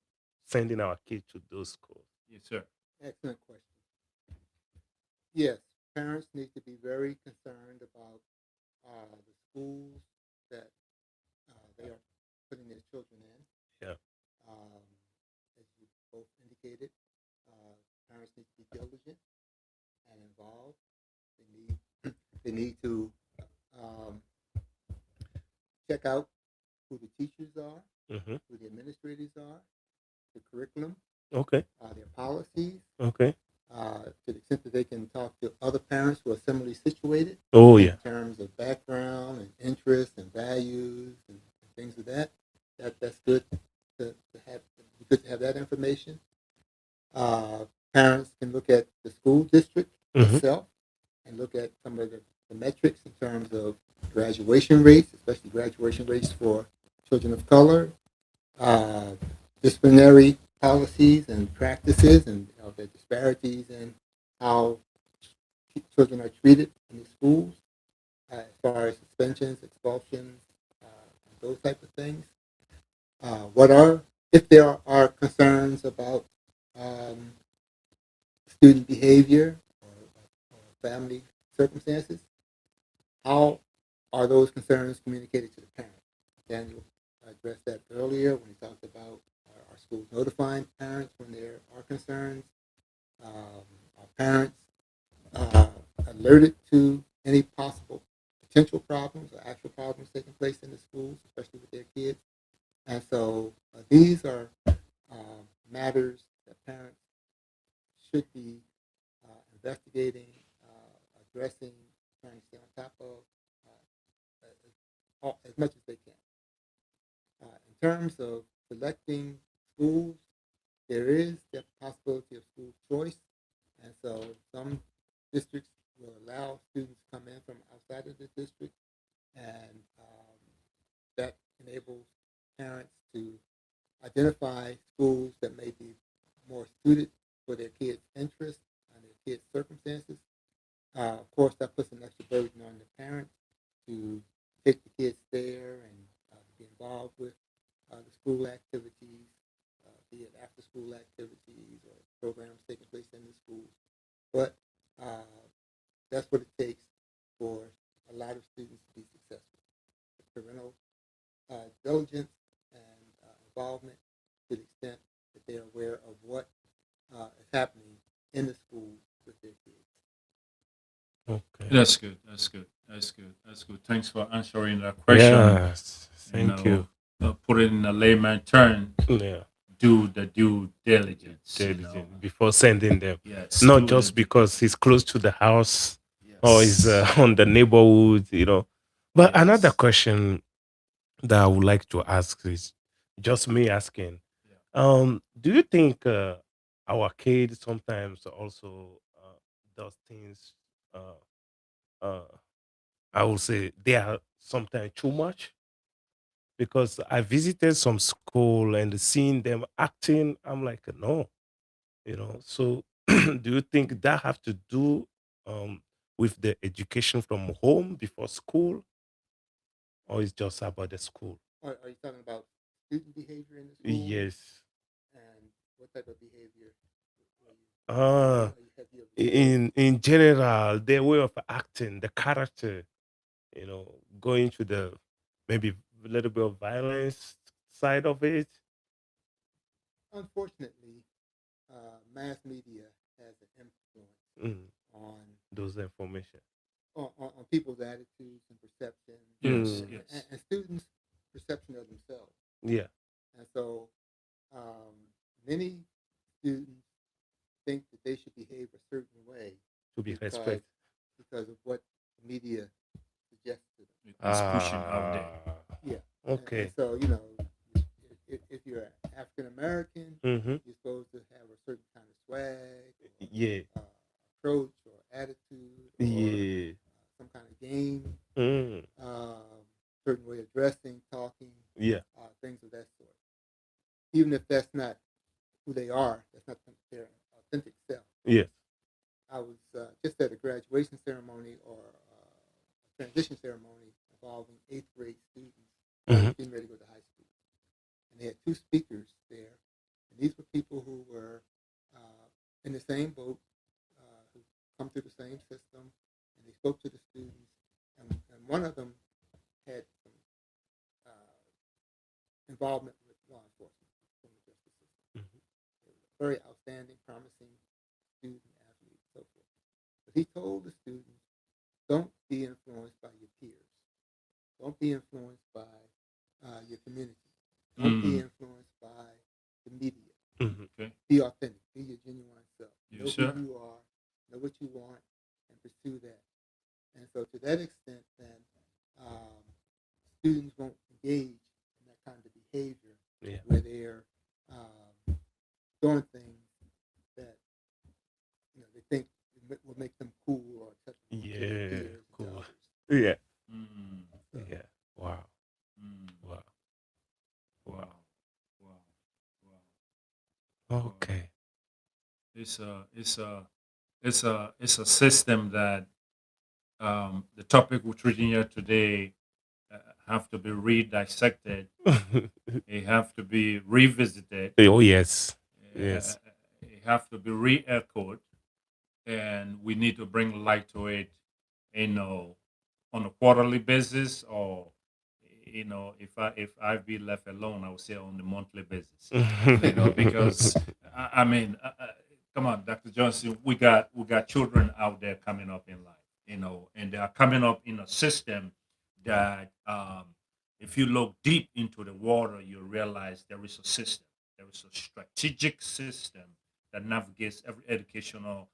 sending our kids to those schools? Yes, sir. Excellent question. Yes, parents need to be very concerned about the schools that they are putting their children in. Yeah. Um, as you both indicated, parents need to be diligent and involved. They need to um, check out who the teachers are, Hmm. who the administrators are, the curriculum, Okay. their policies, Okay. to the extent that they can talk to other parents who are similarly situated Oh, in yeah. terms of background and interests and values and things of that. That's good to have. Good to have that information. Parents can look at the school district Hmm. itself and look at some of the metrics in terms of graduation rates, especially graduation rates for children of color, uh, disciplinary policies and practices, and the disparities in how children are treated in the schools, as far as suspensions, expulsions, those type of things. What are, if there are concerns about um, student behavior or family circumstances, how are those concerns communicated to the parent? Daniel addressed that earlier when he talked about our schools notifying parents when there are concerns. Our parents uh, alerted to any possible potential problems or actual problems taking place in the schools, especially with their kids. And so these are matters that parents should be investigating, addressing, trying to stay on top of as much as they can. In terms of selecting schools, there is the possibility of school choice, and so some districts will allow students to come in from outside of the district, and that enables parents to identify schools that may be more suited for their kids' interests and their kids' circumstances. Of course, that puts an extra burden on the parents to take the kids there and be involved with the school activities, be it after-school activities or programs taking place in the schools. But that's what it takes for a lot of students to be successful. Parental diligence and involvement to the extent that they're aware of what is happening in the school with their kids. Okay. That's good. That's good. That's good. That's good. Thanks for answering that question. Yes. Thank you. Put it in a layman term. Yeah. Do the due diligence. Diligent before sending them. Yes. Not do just the- because he's close to the house Yes. or is on the neighborhood. But Yes. another question that I would like to ask is just me asking. Do you think our kids sometimes also does things? Uh, uh, I would say they are sometimes too much because I visited some school and seeing them acting, I'm like, no. So, do you think that have to do with the education from home before school, or it's just about the school? Are you talking about student behavior in the school? Yes. And what type of behavior Uh, have you observed? in general, their way of acting, the character, going to the maybe a little bit of violence side of it. Unfortunately, mass media has an influence Mm, on, those information. on people's attitudes and perception, Yes. Mm, Yes. and students' perception of themselves. yeah, And so um, many students think that they should behave a certain way to be because respect. because of what the media suggests to them. It's pushing out there. Yeah. Okay. And so if you're African American, Mm-hmm. you're supposed to have a certain kind of swag, or, Yeah. approach, or attitude, or Yeah. some kind of game, Mm, certain way of dressing, talking, yeah. things of that sort. Even if that's not who they are, that's not their authentic self. Yes. I was just at a graduation ceremony or a transition ceremony involving eighth grade students Mhm. getting ready to go to high school. And they had two speakers there. And these were people who were in the same boat, who come through the same system, and they spoke to the students. And one of them had some involvement with law enforcement, criminal justice system. Mhm. He was a very outstanding, promising student, athlete, so forth. But he told the students, don't be influenced by your peers. Don't be influenced by your community. Don't be influenced by the media. Mhm. Okay. Be authentic. Be your genuine self. Yes, Know sir. who you are. Know what you want, and pursue that. And so, to that extent, then students won't engage in that kind of behavior Yeah. where they're doing things that they think will make them cool or acceptable to their Yeah. peers and to Cool. others. Yeah. Mm. So, Yeah. Wow. Mm. Wow. it's a system that the topic we're treating here today have to be re-dissected. It have to be revisited. Oh yes, Uh, yes. it have to be re-echoed, and we need to bring light to it. You know, on a quarterly basis, or if I be left alone, I would say on the monthly basis. Because I mean, come on, Dr. Johnson, we got children out there coming up in life, and they are coming up in a system that, if you look deep into the water, you realize there is a system, there is a strategic system that navigates every educational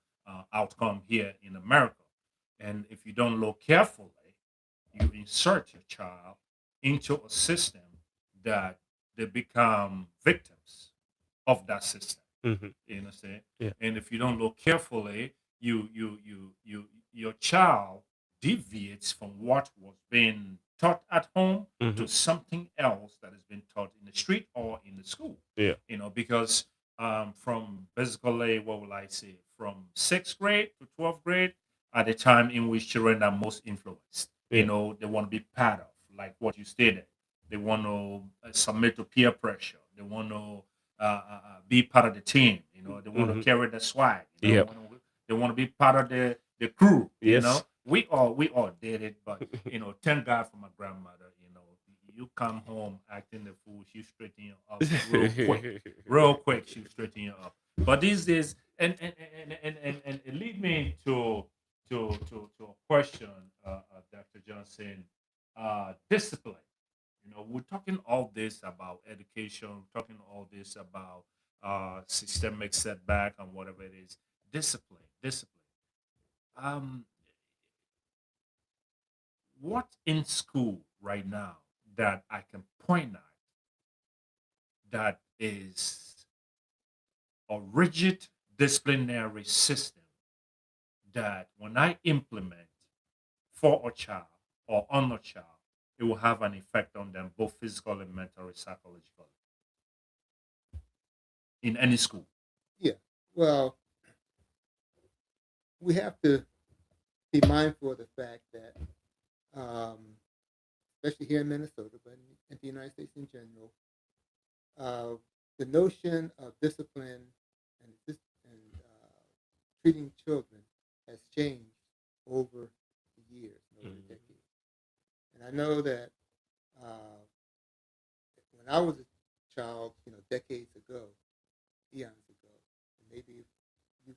outcome here in America. And if you don't look carefully, you insert your child into a system that they become victims of that system. Mhm. You understand? Yeah. And if you don't look carefully, your child deviates from what was being taught at home to Mhm. something else that has been taught in the street or in the school. Yeah. Because from basically, what will I say, from sixth grade to 12th grade, at the time in which children are most influenced, Yeah. they want to be part of, like what you stated. They want to submit to peer pressure. They want to be part of the team. They want to Mhm. carry the swag. Yep. They want to be part of the crew. Yes. We all did it, but thank God for my grandmother. You come home acting the fool, she straighten you up real quick. She straighten you up. But these days, and it lead me to a question, Dr. Johnson, discipline. We're talking all this about education, talking all this about systemic setback and whatever it is. Discipline. Um, what in school right now that I can point at that is a rigid disciplinary system that when I implement for a child or on a child, it will have an effect on them both physically, mentally, psychologically in any school. Yeah. Well, we have to be mindful of the fact that, um, especially here in Minnesota, but in the United States in general, the notion of discipline and treating children has changed over the years, over the Mhm. decades. And I know that uh, when I was a child, decades ago, eons ago, and maybe you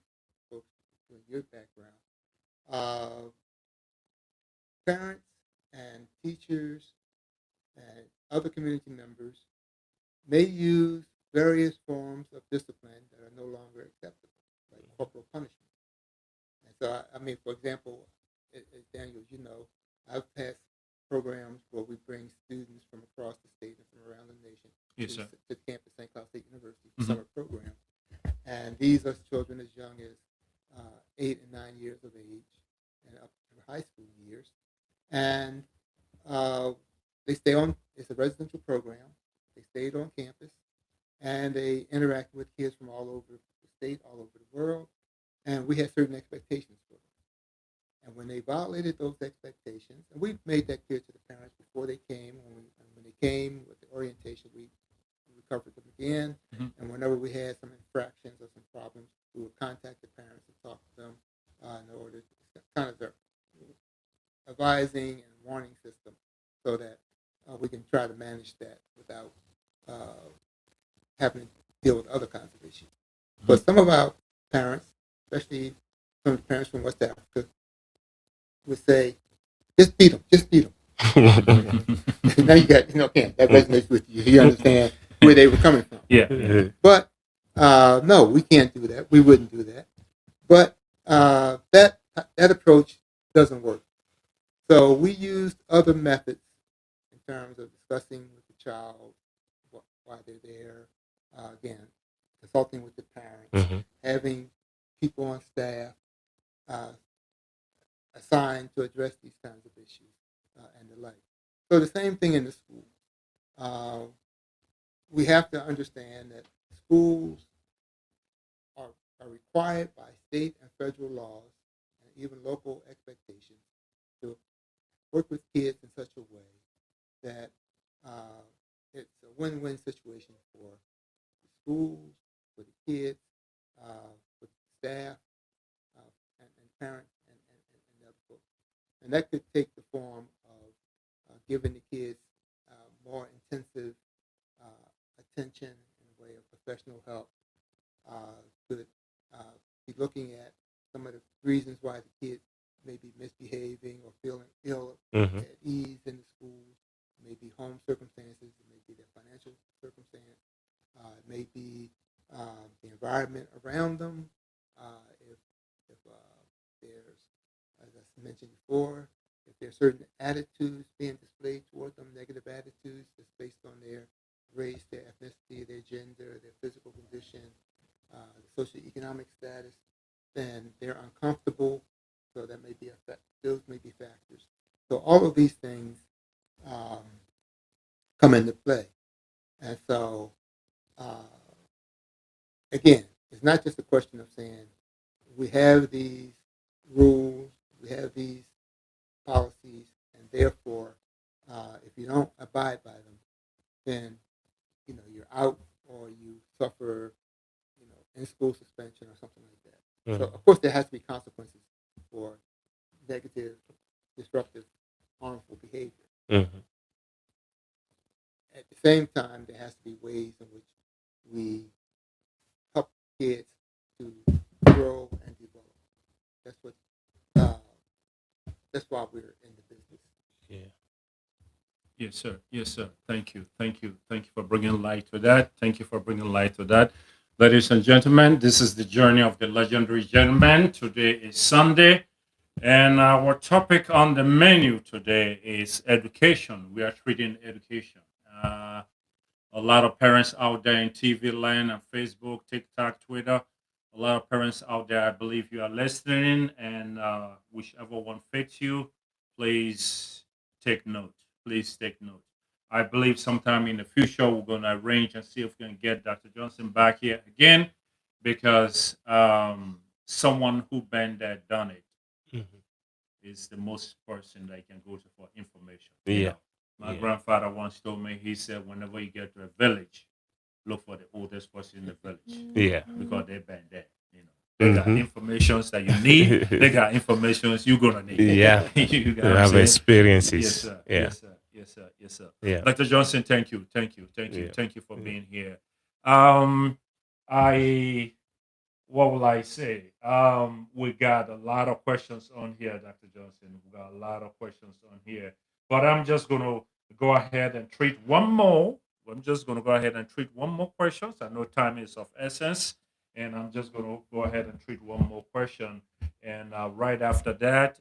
folks in your background, uh, parents and teachers and other community members may use various forms of discipline that are no longer acceptable, like corporal punishment. And so, I mean, for example, as Daniel, I've passed programs where we bring students from across the state and from around the nation Yes, to, sir. to campus St. Cloud State University for Mhm. summer programs. And these are children as young as 8 and 9 years of age and up to high school years. And uh, they stay on, it's a residential program. They stayed on campus and they interact with kids from all over the state, all over the world. And we had certain expectations for them. And when they violated those expectations, and we made that clear to the parents before they came, when they came with the orientation, we covered them again. Mhm. And whenever we had some infractions or some problems, we would contact the parents and talk to them in order to kind of their advising and warning system so that we can try to manage that without uh, having to deal with other kinds of issues. But some of our parents, especially some of the parents from West Africa, would say, just beat them. Now you got, that resonates with you. You understand where they were coming from. Yeah. But no, we can't do that. We wouldn't do that. But that approach doesn't work. So we used other methods in terms of discussing with the child why they're there. Again, consulting with the parents, Mhm. having people on staff uh, assigned to address these kinds of issues and the like. So the same thing in the school. We have to understand that schools are are required by state and federal laws and even local expectations to work with kids in such a way that it's a win-win situation for the schools, for the kids, for the staff, and parents, and other folks. And that could take the form of giving the kids more intensive attention in the way of professional help. Could be looking at some of the reasons why the kids may be misbehaving or feeling ill Mm-hmm. at ease in the schools. It may be home circumstances. It may be their financial circumstance. It may be the environment around them. If there's, as I mentioned before, if there's certain attitudes being displayed toward them, negative attitudes that's based on their race, their ethnicity, their gender, their physical condition, the socioeconomic status, then they're uncomfortable. So that may be those may be factors. So all of these things come into play. And so, again, it's not just a question of saying we have these rules, we have these policies, and therefore, if you don't abide by them, then you're out or you suffer, in-school suspension or something like that. Mm-hmm. So, of course, there has to be consequences for negative, disruptive, harmful behavior. Mm-hmm. At the same time, there has to be ways in which we help kids to grow and develop. That's what. That's why we're in the business. Yeah. Yes, sir. Yes, sir. Thank you. Thank you. Thank you for bringing light to that. Thank you for bringing light to that. Ladies and gentlemen, this is the journey of the legendary gentleman. Today is Sunday, and our topic on the menu today is education. We are treating education. A lot of parents out there in TV land and Facebook, TikTok, Twitter. A lot of parents out there, I believe you are listening, and whichever one fits you, please take note. Please take note. I believe sometime in the future we're going to arrange and see if we can get Dr. Johnson back here again because someone who been there, done it Mm-hmm. is the most person that you can go to for information. Yeah. My Yeah. grandfather once told me, he said, whenever you get to a village, look for the oldest person in the village Yeah. because they've been there. They got Mhm. informations that you need. They got informations you're gonna need. Yeah. You got We what I'm have saying? experiences. Yes, sir. Yeah. Yes, sir. Yes, sir. Yes, sir. Yeah. Dr. Johnson, thank you. Thank you. Thank you. Yeah. Thank you for Yeah. being here. What will I say? We got a lot of questions on here, Dr. Johnson. We got a lot of questions on here. But I'm just gonna go ahead and treat one more. I'm just gonna go ahead and treat one more question. I know time is of essence. And I'm just gonna go ahead and treat one more question. And right after that,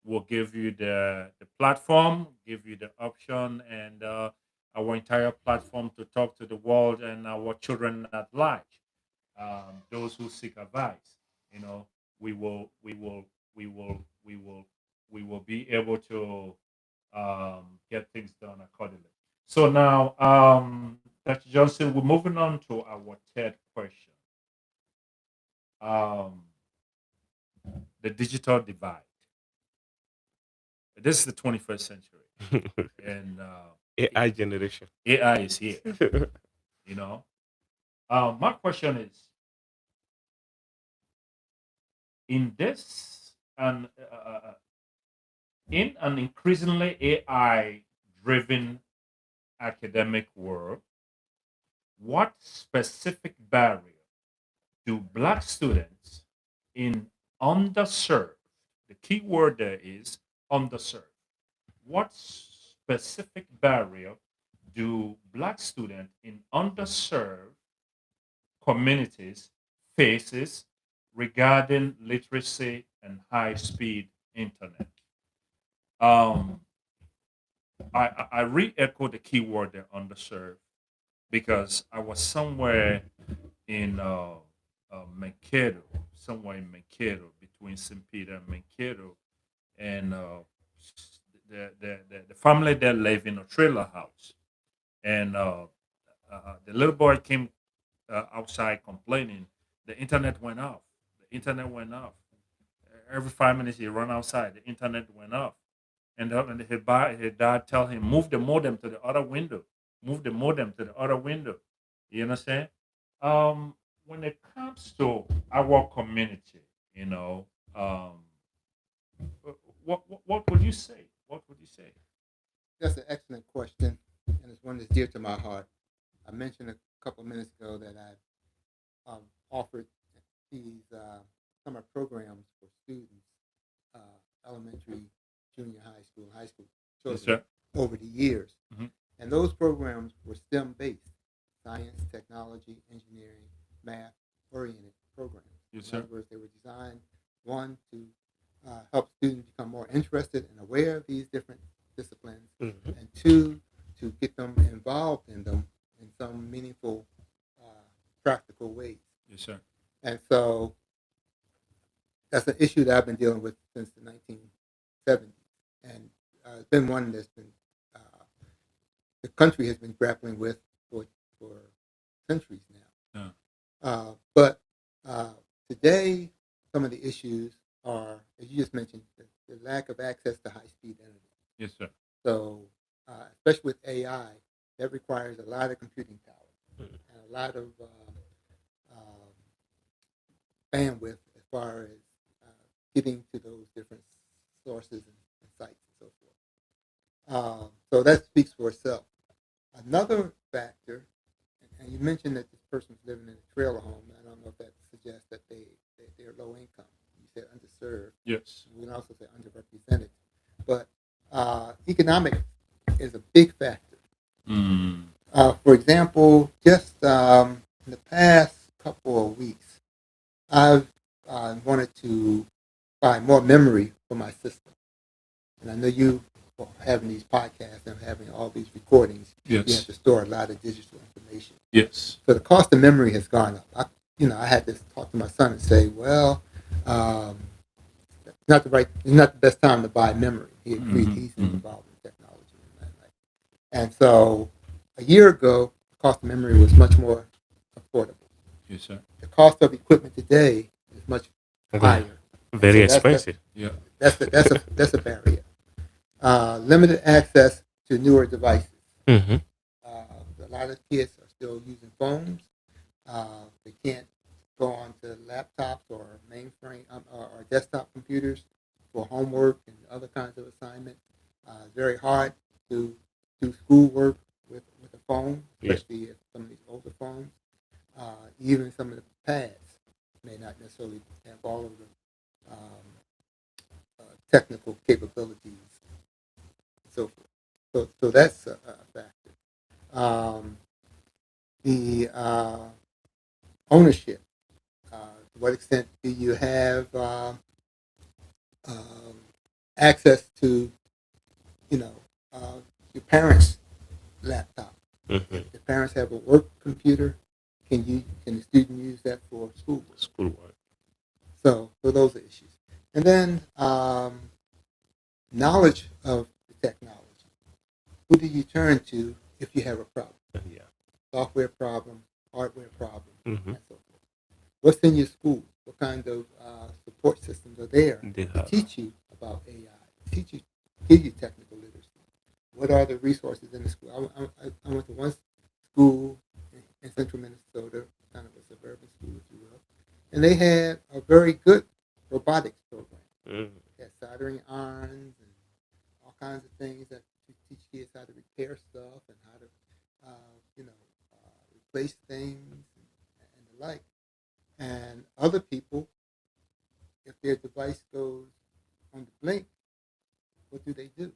we'll give you the platform, give you the option and our entire platform to talk to the world and our children at large, those who seek advice. You know, we will, we will, we will, we will, we will be able to get things done accordingly. So now, Dr. Johnson, we're moving on to our third question. Um, the digital divide. This is the 21st century, and AI generation. AI is here. You know, my question is: in this and in an increasingly AI-driven academic world, what specific barrier do Black students in underserved, the key word there is underserved, what specific barrier do Black students in underserved communities faces regarding literacy and high-speed internet? Um, I re-echo the key word there, underserved, because I was somewhere in Mankato, somewhere in Mankato, between St. Peter and Mankato, and the family there live in a trailer house, and the little boy came outside complaining The internet went off. The internet went off. Every 5 minutes he run outside. The internet went off, and his dad tell him move the modem to the other window. Move the modem to the other window. You understand? When it comes to our community, you know, what would you say? What would you say? That's an excellent question, and it's one that's dear to my heart. I mentioned a couple of minutes ago that I've offered these summer programs for students, elementary, junior high school Yes, children sir. over the years. Mhm. And those programs were STEM based: science, technology, engineering, math oriented programs. Yes, In sir. other words, they were designed, one, to help students become more interested and aware of these different disciplines, Mhm. and two, to get them involved in them in some meaningful, practical ways. Yes, sir. And so that's an issue that I've been dealing with since the 1970s. And it's been one that's been, the country has been grappling with for centuries now. Yeah. But today, some of the issues are, as you just mentioned, the lack of access to high speed internet. Yes, sir. So, especially with AI, that requires a lot of computing power Mhm. and a lot of um, bandwidth as far as getting to those different sources and sites and so forth. So that speaks for itself. Another factor, and you mentioned that this person's living in a trailer home. I don't know if that suggests that they're low income. You said underserved. Yes. We can also say underrepresented. But economic is a big factor. Mm. For example, just in the past couple of weeks, I've wanted to buy more memory for my system. And I know you having these podcasts and having all these recordings, you have Yes. to store a lot of digital information. Yes. So the cost of memory has gone up. I had to talk to my son and say, well, it's not the best time to buy memory. He agreed. Mhm, He's mhm. involved in technology. And so a year ago, the cost of memory was much more affordable. Yes, sir. The cost of equipment today is much higher. Very So expensive. Yeah. that's a barrier. Limited access to newer devices. Mhm. A lot of kids are still using phones. They can't go on to laptops or mainframe or desktop computers for homework and other kinds of assignments. It's very hard to do schoolwork with a phone, Yes. especially if some of these older phones. Even some of the pads may not necessarily have all of the technical capabilities and so forth. So that's a factor. The ownership. To what extent do you have um, access to, you know, your parents' laptop? Mhm. If the parents have a work computer, can the student use that for schoolwork? Schoolwork. So those are issues. And then knowledge of the technology. Who do you turn to if you have a problem? Yeah. Software problem, hardware problem, Mhm. and so forth. What's in your school? What kind of support systems are there They to have. teach you about AI? Give you technical literacy. What are the resources in the school? I went to one school in central Minnesota, kind of a suburban school, if you will, and they had a very good robotics program. Mhm. They had soldering irons and all kinds of things that to teach kids how to repair stuff and how to, replace things and the like. And other people, if their device goes on the blink, what do? They can't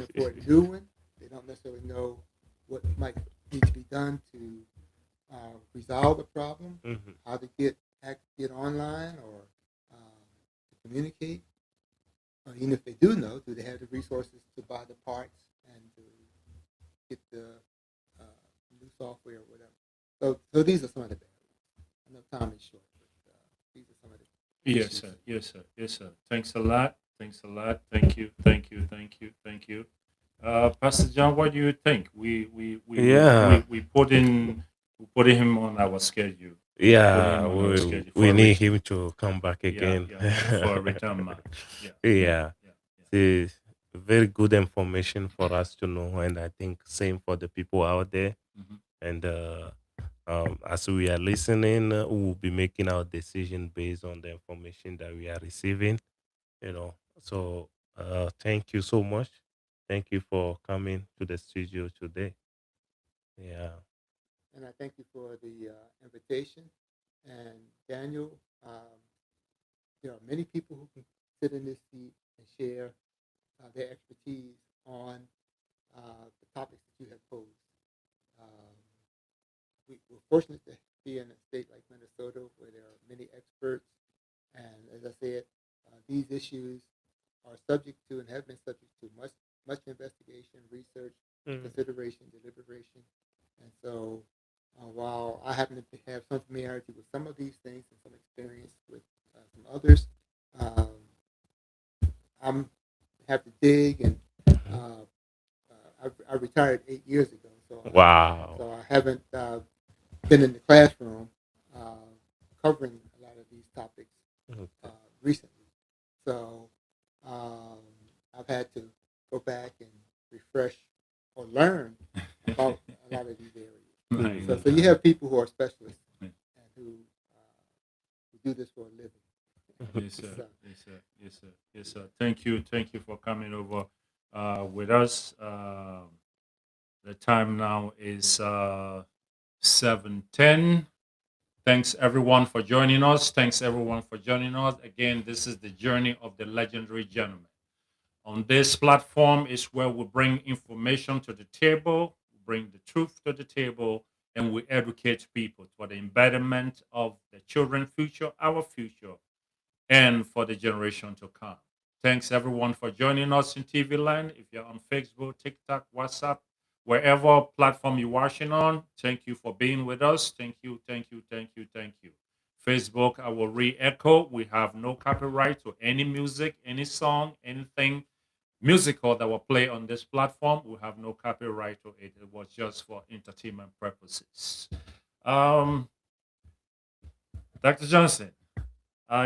afford a new one. They don't necessarily know what might need to be done to resolve the problem, Mhm. how to get online or to communicate. Or even if they do know, do they have the resources to buy the parts and to get the uh, new software or whatever? So these are some of the barriers. I know time is short, but these are some of the Yes, issues. sir. Yes, sir. Yes, sir. Thanks a lot. Thanks a lot. Thank you. Thank you. Thank you. Thank you. Pastor John, what do you think? Yeah. We put him on our schedule. Yeah, him on our schedule we for a need him to come back yeah, again. for a return match. Yeah, Yeah, yeah. it's very good information for us to know, and I think same for the people out there. Mhm. And as we are listening, we will be making our decision based on the information that we are receiving. You know, so thank you so much. Thank you for coming to the studio today. Yeah. And I thank you for the invitation. And Daniel, there are many people who can sit in this seat and share their expertise on the topics that you have posed. Um, we're fortunate to be in a state like Minnesota where there are many experts. And as I said, these issues are subject to and have been subject to much investigation, research, Mm. consideration, deliberation. And so while I happen to have some familiarity with some of these things and some experience with some others, um, I'm have to dig and uh, I retired 8 years ago, Wow. so I haven't been in the classroom uh, covering a lot of these topics Okay. recently. So um, I've had to go back and refresh or learn about a lot of these areas. Right. So you have people who are specialists Yeah. and who do this for a living. Yes, sir. So, Yes, sir. Yes, sir. Yes, sir. Thank you. Thank you for coming over with us. The time now is 7:10. Thanks everyone for joining us. Thanks everyone for joining us. Again, this is the journey of the legendary gentleman. On this platform is where we bring information to the table, bring the truth to the table, and we educate people for the embedment of the children's future, our future, and for the generation to come. Thanks everyone for joining us in TV Land. If you're on Facebook, TikTok, WhatsApp, wherever platform you're watching on, thank you for being with us. Thank you, thank you, thank you, thank you. Facebook, I will re-echo. We have no copyright to any music, any song, anything musical that will play on this platform. We have no copyright to it. It was just for entertainment purposes. Um, Dr. Johnson,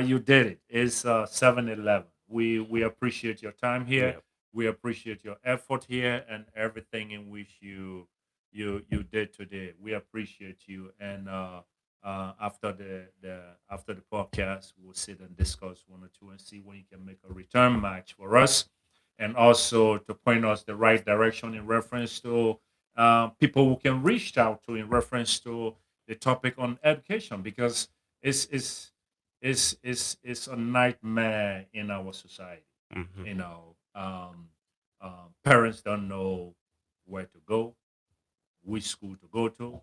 you did it. It's 7-Eleven. We appreciate your time here. Yeah. We appreciate your effort here and everything in which you did today. We appreciate you. And after the podcast, we'll sit and discuss one or two and see when you can make a return match for us, and also to point us the right direction in reference to people who can reach out to in reference to the topic on education, because it's it's a nightmare in our society. Mhm. Parents don't know where to go, which school to go to.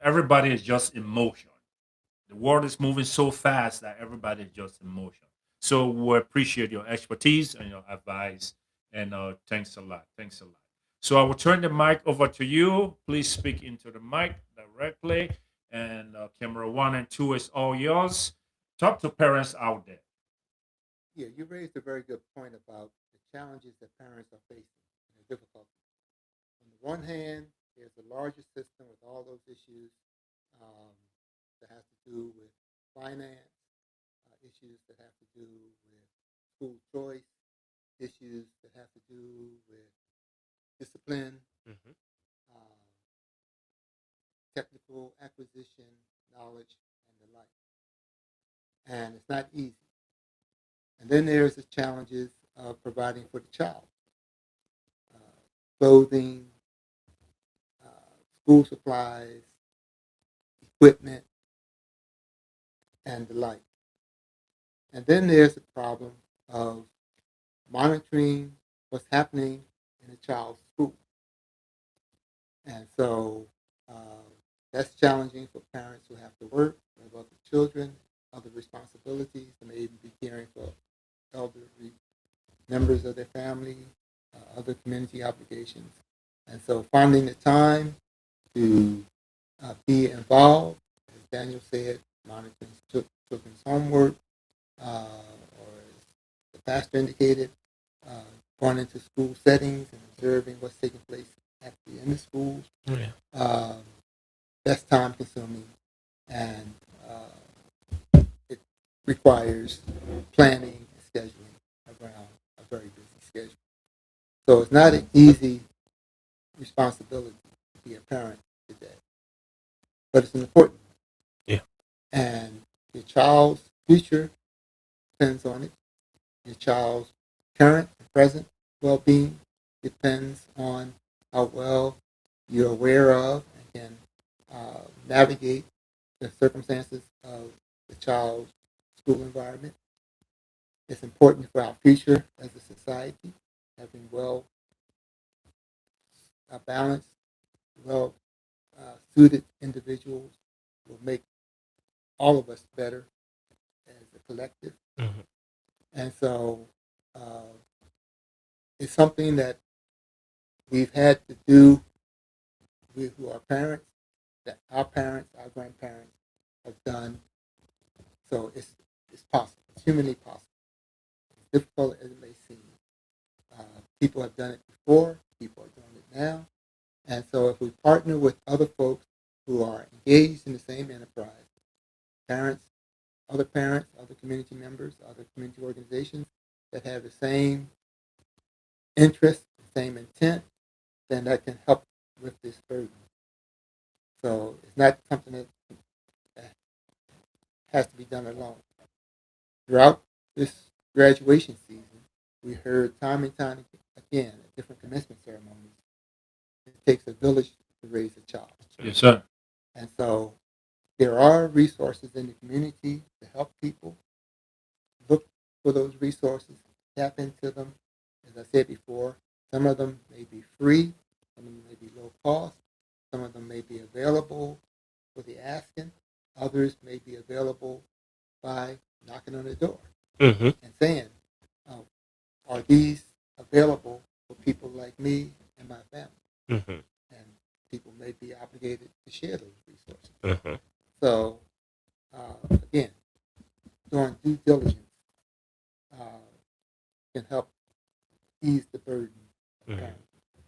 Everybody is just in motion. The world is moving so fast that everybody is just in motion. So we appreciate your expertise and your advice, and thanks a lot. Thanks a lot. So I will turn the mic over to you. Please speak into the mic directly, and camera 1 and 2 is all yours. Talk to parents out there. yeah, you raised a very good point about the challenges that parents are facing and the difficulties. On the one hand, there's a larger system with all those issues um, that has to do with finance, issues that have to do with school choice, issues that have to do with discipline, Mhm. um, technical acquisition, knowledge, and the like. And it's not easy. And then there's the challenges of providing for the child, uh, clothing, school supplies, equipment, and the like. And then there's the problem of monitoring what's happening in a child's school. And so that's challenging for parents who have to work, who have other children, other responsibilities. They may even be caring for elderly members of their family, other community obligations. And so finding the time to be involved, as Daniel said, monitoring children's homework, or as the pastor indicated, uh, going into school settings and observing what's taking place actually in the schools. Yeah. That's time consuming and requires planning and scheduling around a very busy schedule. So it's not an easy responsibility to be a parent today, but it's an important one. Yeah. And your child's future depends on it. Your child's current and present well-being depends on how well you're aware of and can navigate the circumstances of the child's school environment. It's important for our future as a society, having balanced, suited individuals will make all of us better as a collective. Mhm. And so it's something that we've had to do, we who are parents, that our parents, our grandparents have done. So it's possible. It's humanly possible. As difficult as it may seem. People have done it before. People are doing it now. And so if we partner with other folks who are engaged in the same enterprise, parents, other community members, other community organizations that have the same interest, the same intent, then that can help with this burden. So it's not something that has to be done alone. Throughout this graduation season, we heard time and time again at different commencement ceremonies, it takes a village to raise a child. Yes, sir. And so there are resources in the community to help people. Look for those resources, tap into them. As I said before, some of them may be free, some of them may be low cost, some of them may be available for the asking, others may be available by knocking on the door Mhm. and saying, are these available for people like me and my family? Mhm. And people may be obligated to share those resources. Mhm. So, again, doing due diligence can help ease the burden of Mhm. parenting.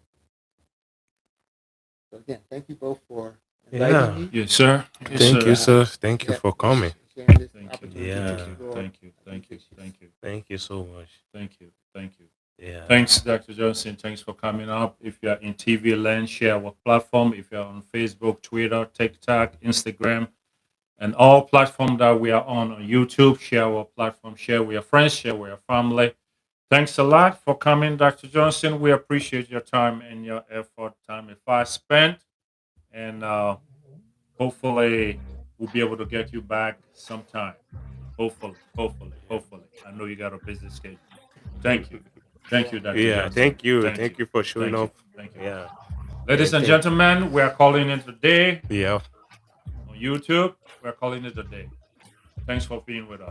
So, again, thank you both for Yeah. inviting me. Yes, sir. Yes, Thank you, sir. sir. Thank you Yeah, for coming. sharing this Thank you. opportunity Yeah. to Thank you. explore Thank you. Thank these you. issues. Thank you. Thank you so much. Thank you. Thank you. Yeah. Thanks, Dr. Johnson. Thanks for coming up. If you're in TV land, share our platform. If you're on Facebook, Twitter, TikTok, Instagram, and all platforms that we are on YouTube, share our platform, share with your friends, share with your family. Thanks a lot for coming, Dr. Johnson. We appreciate your time and your effort. Time is fast spent, and hopefully we'll be able to get you back sometime. Hopefully. I know you got a busy schedule. Thank you. Thank you, Dr. Yeah. Johnson. Thank you. Thank Thank you. you for showing Thank you. up. Thank you. Yeah. Ladies and thank- gentlemen, we are calling it a day Yeah. on YouTube. We're calling it a day. Thanks for being with us.